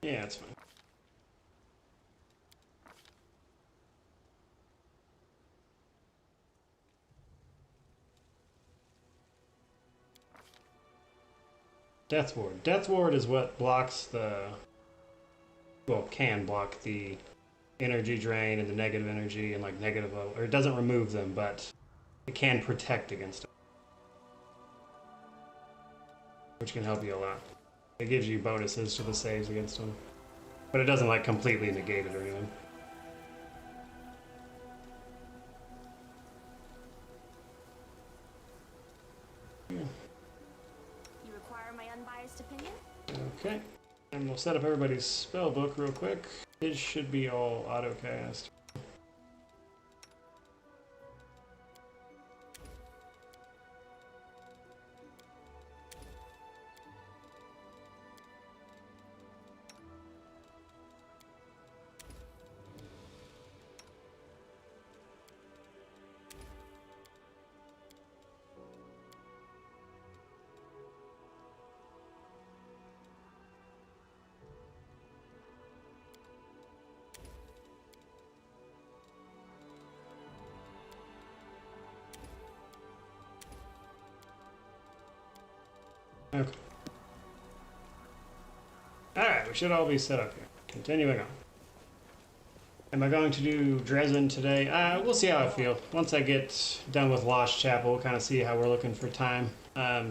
Yeah, it's fine. Death Ward. Death Ward is what blocks the... Well, can block the energy drain and the negative energy and like negative... Or it doesn't remove them, but it can protect against it. Which can help you a lot. It gives you bonuses to the saves against them. But it doesn't like completely negate it or anything. You require my unbiased opinion? Okay. And we'll set up everybody's spell book real quick. It should be all auto-cast. Alright, we should all be set up here. Continuing on. Am I going to do Dresden today? We'll see how I feel. Once I get done with Lost Chapel, we'll kind of see how we're looking for time.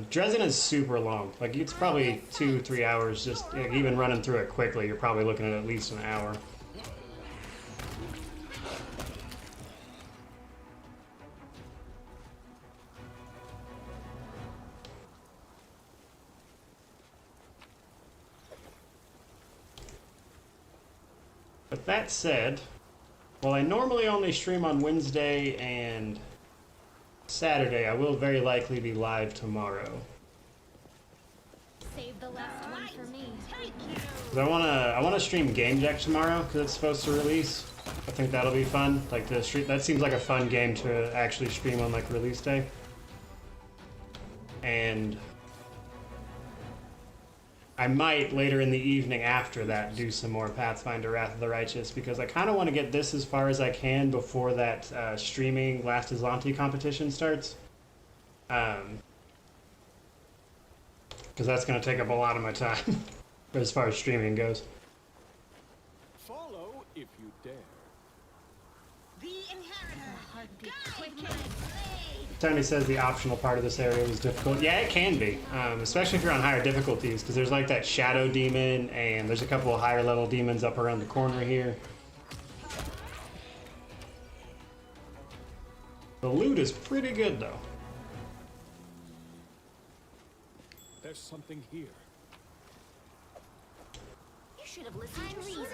Dresden is super long. Like, it's probably 2-3 hours. Just even running through it quickly, you're probably looking at least an hour. But that said, while I normally only stream on Wednesday and Saturday, I will very likely be live tomorrow. Save the last one for me. 'Cause I wanna stream Game Deck tomorrow because it's supposed to release. I think that'll be fun. Like that seems like a fun game to actually stream on like release day. And I might later in the evening after that do some more Pathfinder Wrath of the Righteous because I kind of want to get this as far as I can before that streaming Last Islanti competition starts. Because that's going to take up a lot of my time as far as streaming goes. Follow if you dare. The inheritor. Heartbeat Guide quicken. my blade. Tony says the optional part of this area was difficult. Yeah, it can be, especially if you're on higher difficulties, because there's like that shadow demon, and there's a couple of higher level demons up around the corner here. The loot is pretty good, though. There's something here. You should have listened to reason.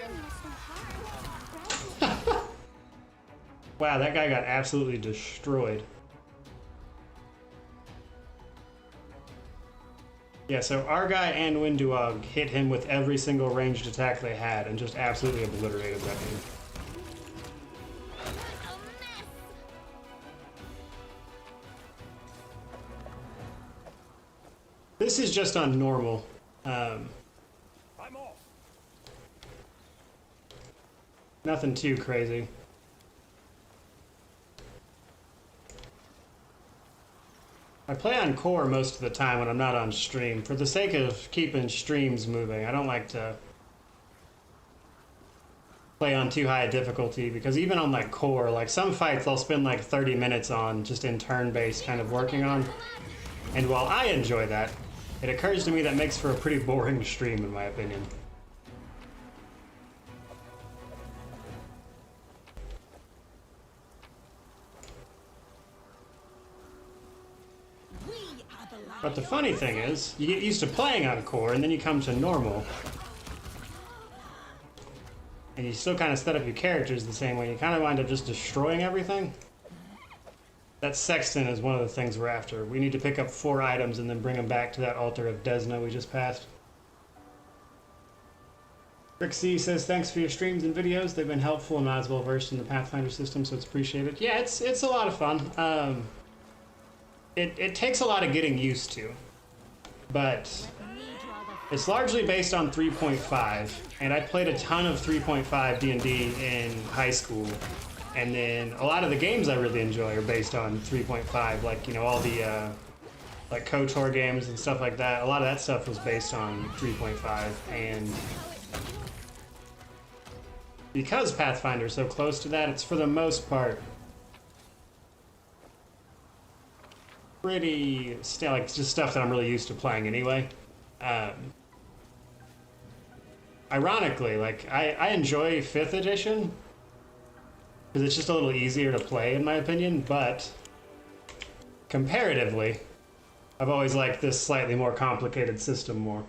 Wow, that guy got absolutely destroyed. Yeah, so our guy and Winduog hit him with every single ranged attack they had and just absolutely obliterated that dude. This is just on normal. I'm off. Nothing too crazy. I play on core most of the time when I'm not on stream, for the sake of keeping streams moving. I don't like to play on too high a difficulty, because even on like core, like some fights I'll spend like 30 minutes on just in turn-based kind of working on. And while I enjoy that, it occurs to me that makes for a pretty boring stream in my opinion. But the funny thing is, you get used to playing on core, and then you come to normal, and you still kind of set up your characters the same way. You kind of wind up just destroying everything. That sexton is one of the things we're after. We need to pick up 4 items and then bring them back to that altar of Desna we just passed. Rick C says, thanks for your streams and videos. They've been helpful and not as well versed in the Pathfinder system, so it's appreciated. Yeah, it's a lot of fun. It takes a lot of getting used to, but it's largely based on 3.5, and I played a ton of 3.5 D&D in high school, and then a lot of the games I really enjoy are based on 3.5, like, you know, all the like KOTOR games and stuff like that. A lot of that stuff was based on 3.5, and because Pathfinder is so close to that, it's for the most part pretty like just stuff that I'm really used to playing anyway. Ironically, like I enjoy 5th edition because it's just a little easier to play in my opinion, but comparatively I've always liked this slightly more complicated system more.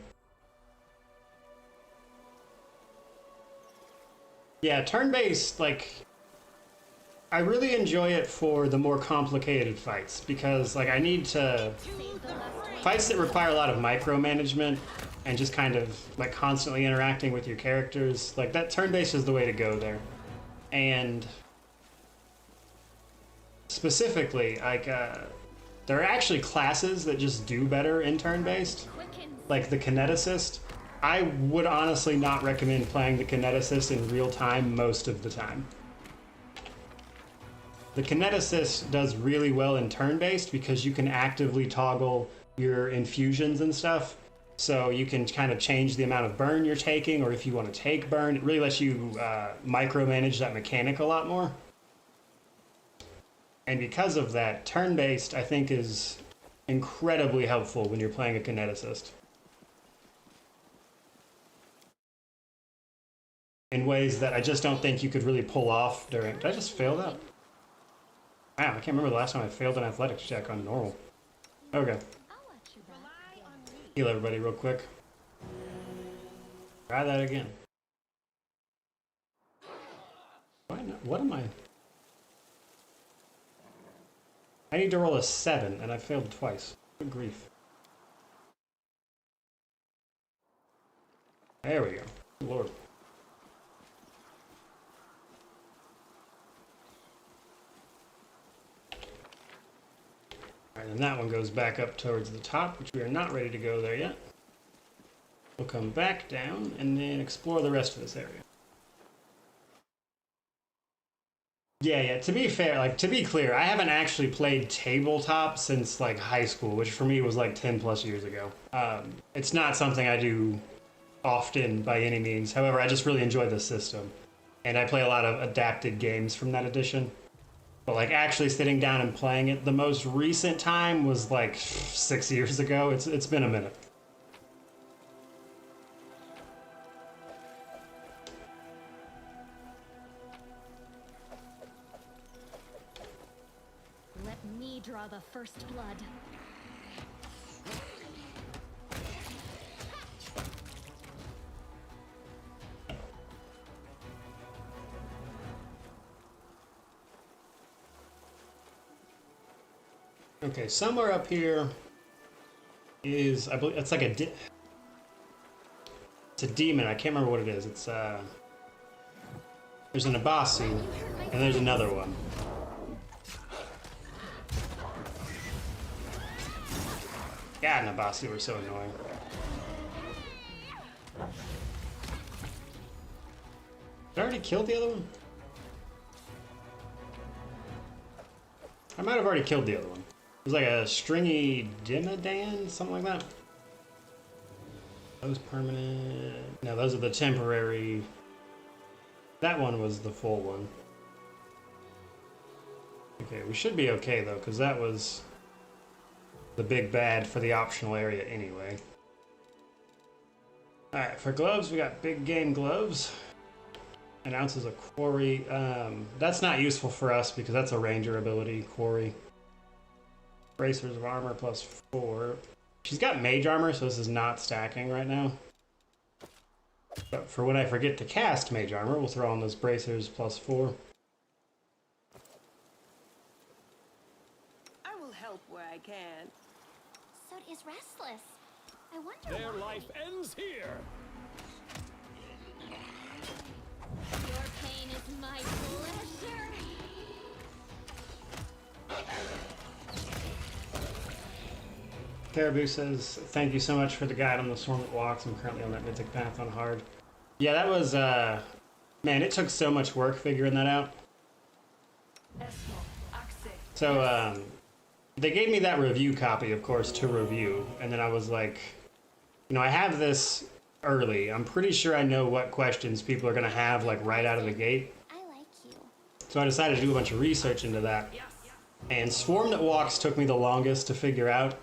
Yeah, turn-based, like, I really enjoy it for the more complicated fights, because, like, I need to... Fights that require a lot of micromanagement and just kind of, like, constantly interacting with your characters, like, that turn-based is the way to go there. And specifically, like, there are actually classes that just do better in turn-based, like the Kineticist. I would honestly not recommend playing the Kineticist in real time most of the time. The Kineticist does really well in turn-based because you can actively toggle your infusions and stuff, So you can kind of change the amount of burn you're taking, or if you want to take burn. It really lets you micromanage that mechanic a lot more. And because of that, turn-based, I think, is incredibly helpful when you're playing a kineticist. In ways that I just don't think you could really pull off during... Did I just fail that? Wow, I can't remember the last time I failed an athletics check on normal. Okay. Heal everybody real quick. Try that again. Why not? What am I... I need to roll a 7, and I failed twice. Good grief. There we go. Good Lord. Alright, and that one goes back up towards the top, which we are not ready to go there yet. We'll come back down, and then explore the rest of this area. Yeah, to be fair, like, to be clear, I haven't actually played tabletop since, like, high school, which for me was, like, 10 plus years ago. It's not something I do often by any means. However, I just really enjoy the system. And I play a lot of adapted games from that edition. But, like, actually sitting down and playing it, the most recent time was, like, 6 years ago. It's been a minute. Draw the first blood. Okay, somewhere up here is, I believe, it's like it's a demon. I can't remember what it is. It's there's an Abasu, and there's another one. God, Nabasi were so annoying. Did I already kill the other one? I might have already killed the other one. It was like a stringy Dimidan, something like that. Those permanent... No, those are the temporary... That one was the full one. Okay, we should be okay though, because that was... the big bad for the optional area anyway. Alright, for gloves, we got big game gloves. An ounces of quarry. That's not useful for us because that's a ranger ability, quarry. Bracers of armor +4. She's got mage armor, so this is not stacking right now. But for when I forget to cast mage armor, we'll throw on those bracers +4. I will help where I can. Sud is restless. I wonder Their why. life ends here. Your pain is my pleasure. Caribou says, thank you so much for the guide on the storm that walks. I'm currently on that mythic path on hard. Yeah, that was, man, it took so much work figuring that out. So, they gave me that review copy, of course, to review. And then I was like, you know, I have this early. I'm pretty sure I know what questions people are going to have, like, right out of the gate. I like you. So I decided to do a bunch of research into that. And Swarm That Walks took me the longest to figure out.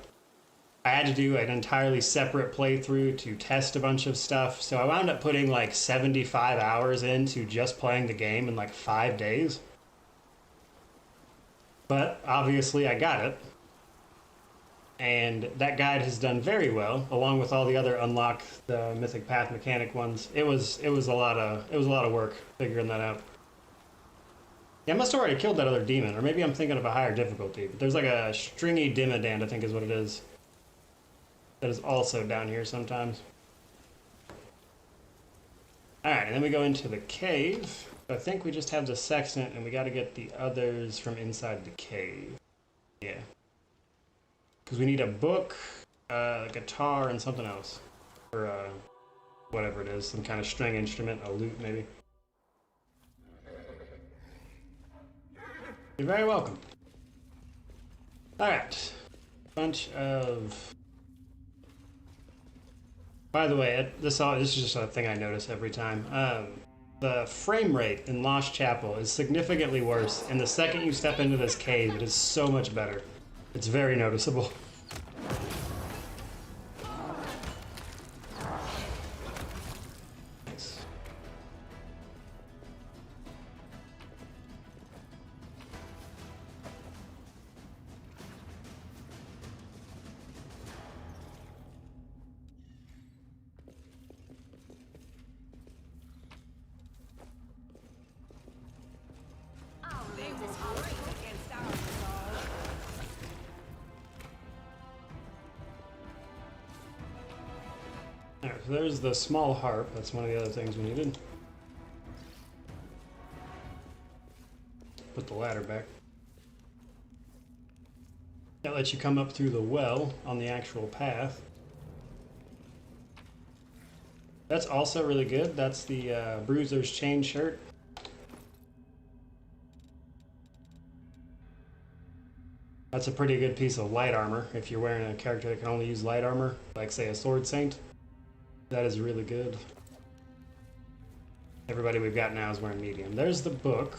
I had to do an entirely separate playthrough to test a bunch of stuff. So I wound up putting, like, 75 hours into just playing the game in, like, 5 days. But obviously I got it. And that guide has done very well, along with all the other unlock the Mythic Path mechanic ones. It was a lot of work figuring that out. Yeah, I must have already killed that other demon, or maybe I'm thinking of a higher difficulty. But there's like a stringy Dimmadand, I think is what it is. That is also down here sometimes. Alright, and then we go into the cave. I think we just have the sextant, and we gotta get the others from inside the cave. Yeah. Because we need a book, a guitar, and something else. Or, whatever it is, some kind of string instrument, a lute, maybe. You're very welcome. Alright. Bunch of By the way, this is just a thing I notice every time. The frame rate in Lost Chapel is significantly worse, and the second you step into this cave, it is so much better. It's very noticeable. Nice. Alright, so there's the small harp. That's one of the other things we needed. Put the ladder back. That lets you come up through the well on the actual path. That's also really good. That's the Bruiser's chain shirt. That's a pretty good piece of light armor if you're wearing a character that can only use light armor, like say a Sword Saint. That is really good. Everybody we've got now is wearing medium. There's the book.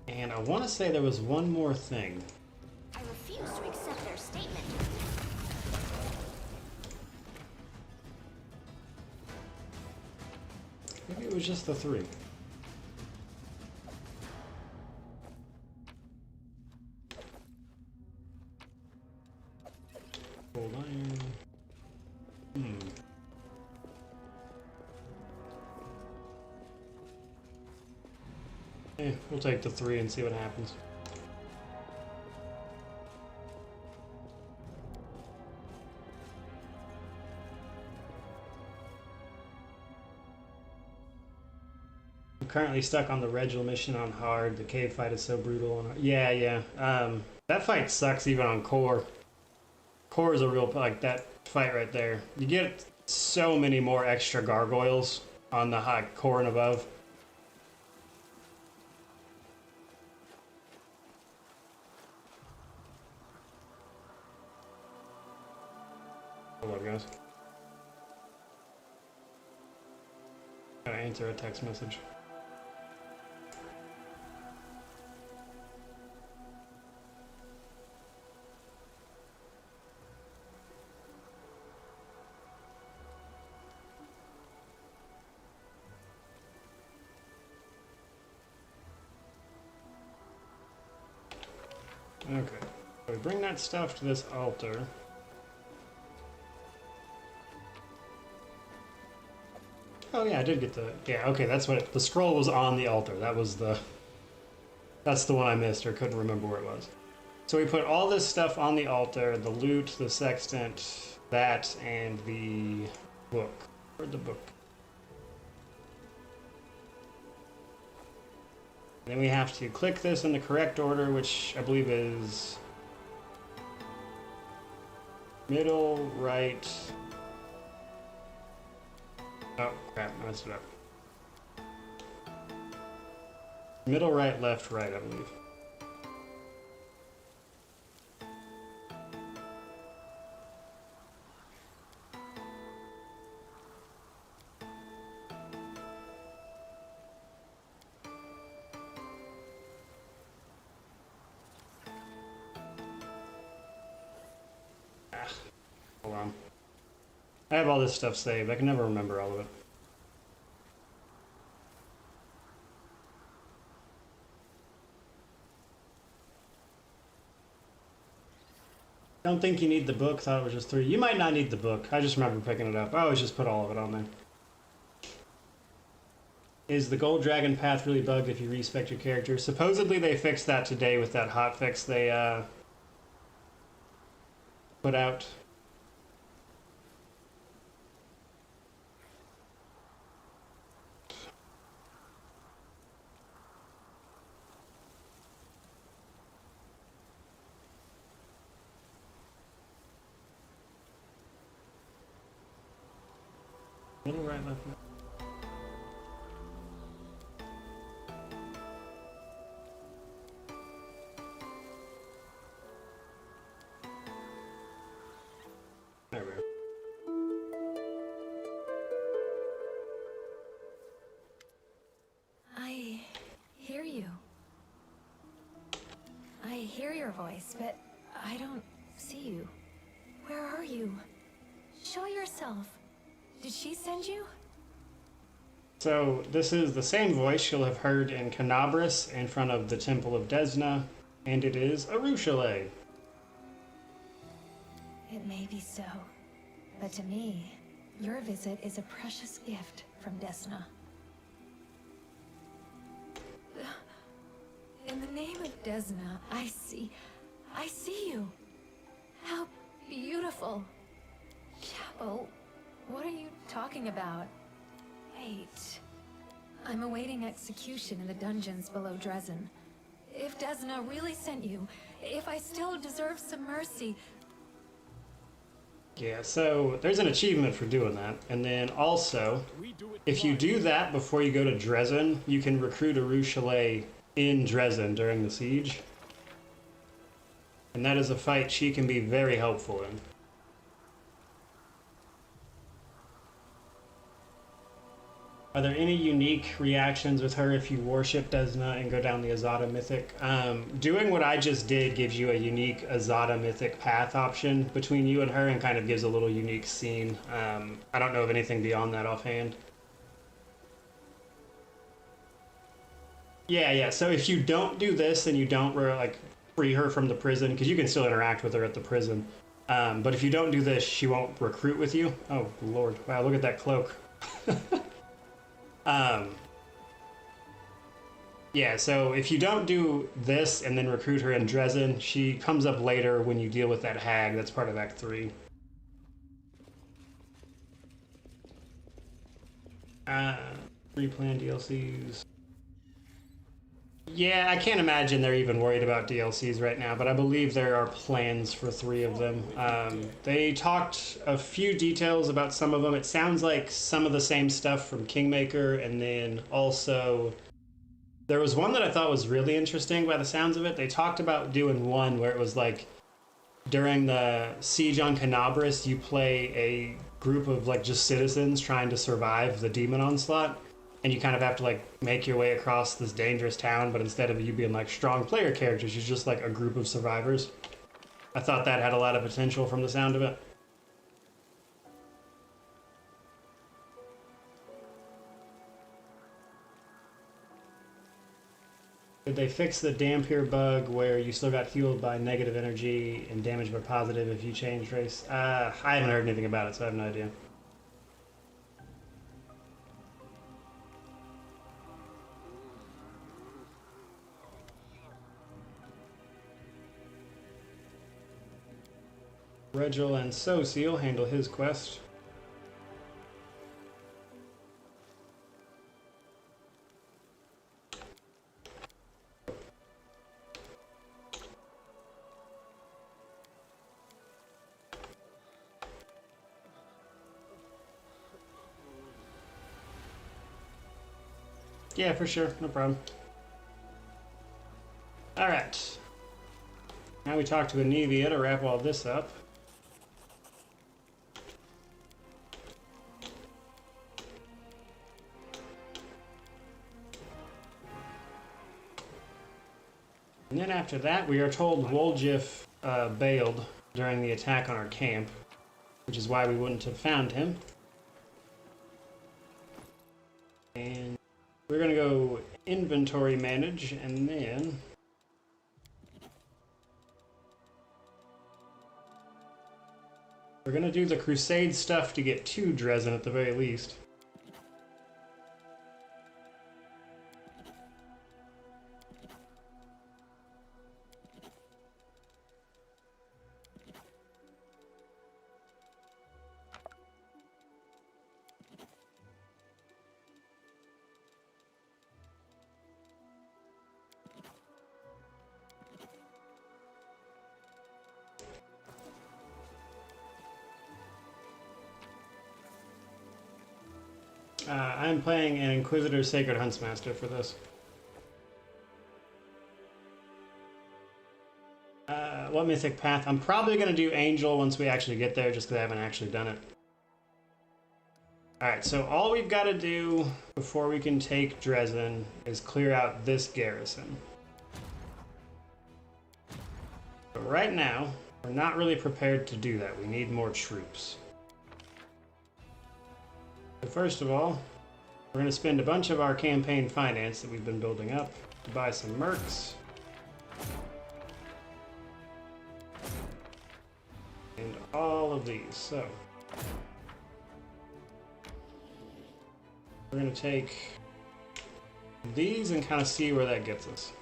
And I want to say there was one more thing. I refuse to accept their statement. Maybe it was just the 3. Cold iron. We'll take the 3 and see what happens. I'm currently stuck on the Regil mission on hard. The cave fight is so brutal. And yeah. That fight sucks even on core. Core is a real, like that fight right there. You get so many more extra gargoyles on the high core and above. Hold on, guys. Gotta answer a text message. Okay, so we bring that stuff to this altar. Oh yeah, I did get the, yeah, okay, that's what the scroll was on the altar. That's the one I missed or couldn't remember where it was. So we put all this stuff on the altar, the lute, the sextant, that, and the book. Where'd the book? Then we have to click this in the correct order, which I believe is middle, right. Oh crap, I messed it up. Middle, right, left, right, I believe. Hold on. I have all this stuff saved. I can never remember all of it. Don't think you need the book. Thought it was just 3. You might not need the book. I just remember picking it up. I always just put all of it on there. Is the Gold Dragon path really bugged if you respec your character? Supposedly they fixed that today with that hotfix they put out. Middle, right, left, right. There we go. hear your voice, but I don't see you. Where are you? Show yourself. Did she send you? So this is the same voice you'll have heard in Canabris in front of the Temple of Desna, and it is Arushale. It may be so, but to me, your visit is a precious gift from Desna. In the name of Desna, I see you. How beautiful. Chapel, what are you talking about? Wait. I'm awaiting execution in the dungeons below Dresden. If Desna really sent you, if I still deserve some mercy... Yeah, so there's an achievement for doing that. And then also, if you do that before you go to Dresden, you can recruit Arushale in Dresden during the siege. And that is a fight she can be very helpful in. Are there any unique reactions with her if you worship Desna and go down the Azada Mythic? Doing what I just did gives you a unique Azada Mythic path option between you and her and kind of gives a little unique scene. I don't know of anything beyond that offhand. Yeah, so if you don't do this and you don't like free her from the prison, because you can still interact with her at the prison, but if you don't do this, she won't recruit with you. Oh, Lord. Wow, look at that cloak. Yeah, so if you don't do this and then recruit her in Dresden, she comes up later when you deal with that hag. That's part of Act 3. Pre-planned DLCs. Yeah, I can't imagine they're even worried about DLCs right now, but I believe there are plans for 3 of them. They talked a few details about some of them. It sounds like some of the same stuff from Kingmaker, and then also there was one that I thought was really interesting by the sounds of it. They talked about doing one where it was like during the siege on Canabris, you play a group of like just citizens trying to survive the demon onslaught. And you kind of have to like make your way across this dangerous town, but instead of you being like strong player characters, you're just like a group of survivors. I thought that had a lot of potential from the sound of it. Did they fix the Dampier bug where you still got healed by negative energy and damaged by positive if you changed race? I haven't heard anything about it, so I have no idea. Regil and Sosi will handle his quest. Yeah, for sure. No problem. Alright. Now we talk to Anivia to wrap all this up. And then after that, we are told Woljif bailed during the attack on our camp, which is why we wouldn't have found him. And we're going to go inventory manage, and then we're going to do the crusade stuff to get to Dresden at the very least. I'm playing an Inquisitor Sacred Huntsmaster for this. What Mythic Path? I'm probably going to do Angel once we actually get there, just because I haven't actually done it. Alright, so all we've got to do before we can take Dresden is clear out this garrison. But right now, we're not really prepared to do that. We need more troops. So first of all, we're going to spend a bunch of our campaign finance that we've been building up to buy some mercs. And all of these. So we're going to take these and kind of see where that gets us.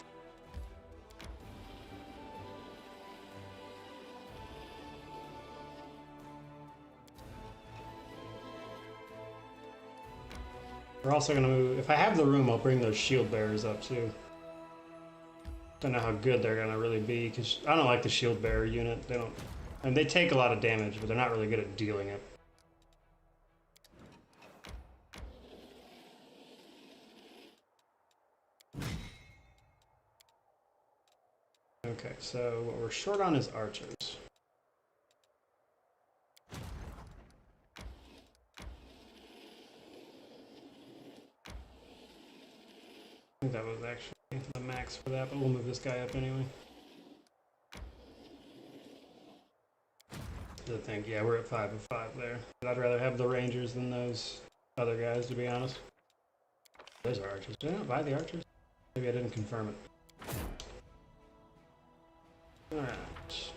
We're also going to move, if I have the room, I'll bring those shield bearers up too. Don't know how good they're going to really be, because I don't like the shield bearer unit. They don't, I mean, they take a lot of damage, but they're not really good at dealing it. Okay, so what we're short on is archers. I think that was actually the max for that, but we'll move this guy up anyway. I think, yeah, we're at 5 of 5 there. But I'd rather have the rangers than those other guys, to be honest. There's our archers. Did I not buy the archers? Maybe I didn't confirm it. Alright.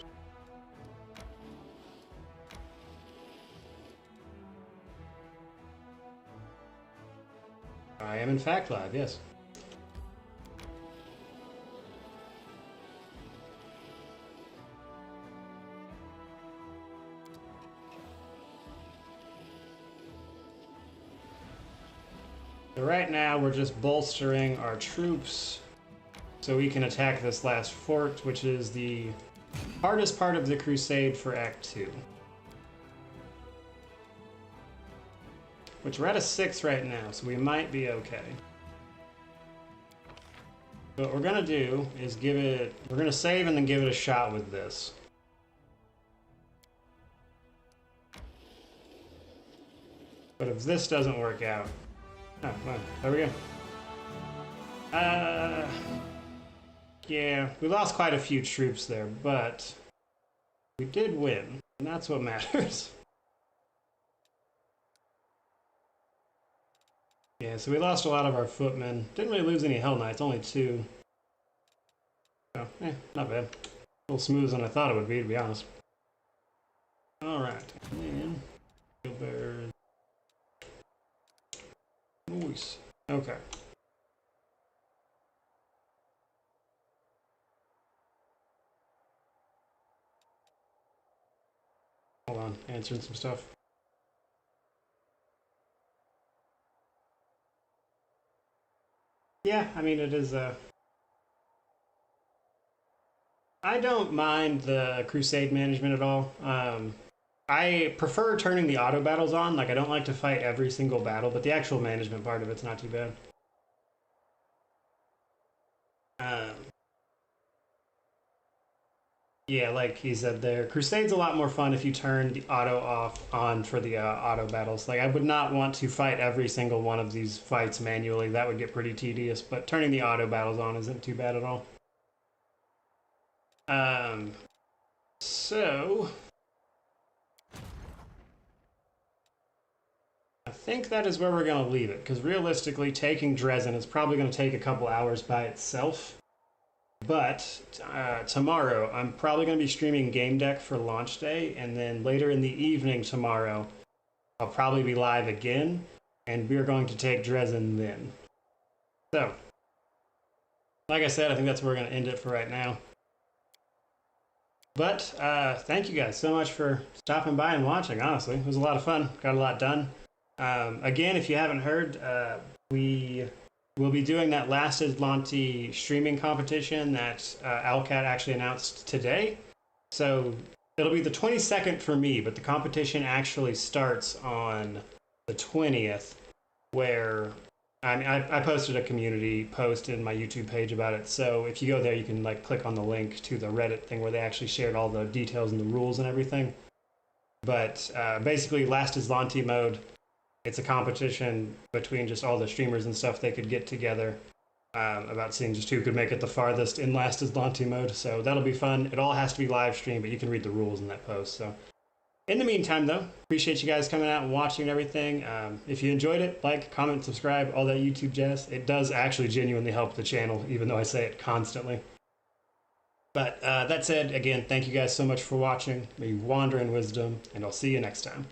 I am in fact live, yes. So right now we're just bolstering our troops so we can attack this last fort, which is the hardest part of the crusade for Act 2. Which we're at a 6 right now, so we might be okay. What we're gonna do is we're gonna save and then give it a shot with this. But if this doesn't work out, oh, well, there we go. Yeah, we lost quite a few troops there, but we did win, and that's what matters. Yeah, so we lost a lot of our footmen. Didn't really lose any Hell Knights, only 2. So, not bad. A little smoother than I thought it would be, to be honest. Alright, and Shield Bearers. Nice. Okay. Hold on, answering some stuff. Yeah, I mean, it is I don't mind the crusade management at all. I prefer turning the auto battles on. Like, I don't like to fight every single battle, but the actual management part of it's not too bad. Yeah, like he said there, Crusade's a lot more fun if you turn the auto on for the auto battles. Like, I would not want to fight every single one of these fights manually. That would get pretty tedious, but turning the auto battles on isn't too bad at all. So I think that is where we're going to leave it, because realistically, taking Dresden is probably going to take a couple hours by itself. But tomorrow, I'm probably going to be streaming Game Deck for launch day, and then later in the evening tomorrow, I'll probably be live again, and we're going to take Dresden then. So, like I said, I think that's where we're going to end it for right now. But thank you guys so much for stopping by and watching, honestly. It was a lot of fun. Got a lot done. Again, if you haven't heard, we'll be doing that Last Atlanti streaming competition that Alcat actually announced today. So it'll be the 22nd for me, but the competition actually starts on the 20th, where I posted a community post in my YouTube page about it. So if you go there, you can like click on the link to the Reddit thing where they actually shared all the details and the rules and everything. But basically, Last Atlanti mode, it's a competition between just all the streamers and stuff. They could get together about seeing just who could make it the farthest in Last is Launty mode. So that'll be fun. It all has to be live streamed, but you can read the rules in that post. So in the meantime, though, appreciate you guys coming out and watching and everything. If you enjoyed it, like, comment, subscribe, all that YouTube jazz. It does actually genuinely help the channel, even though I say it constantly. But that said, again, thank you guys so much for watching. May you wander in wisdom, and I'll see you next time.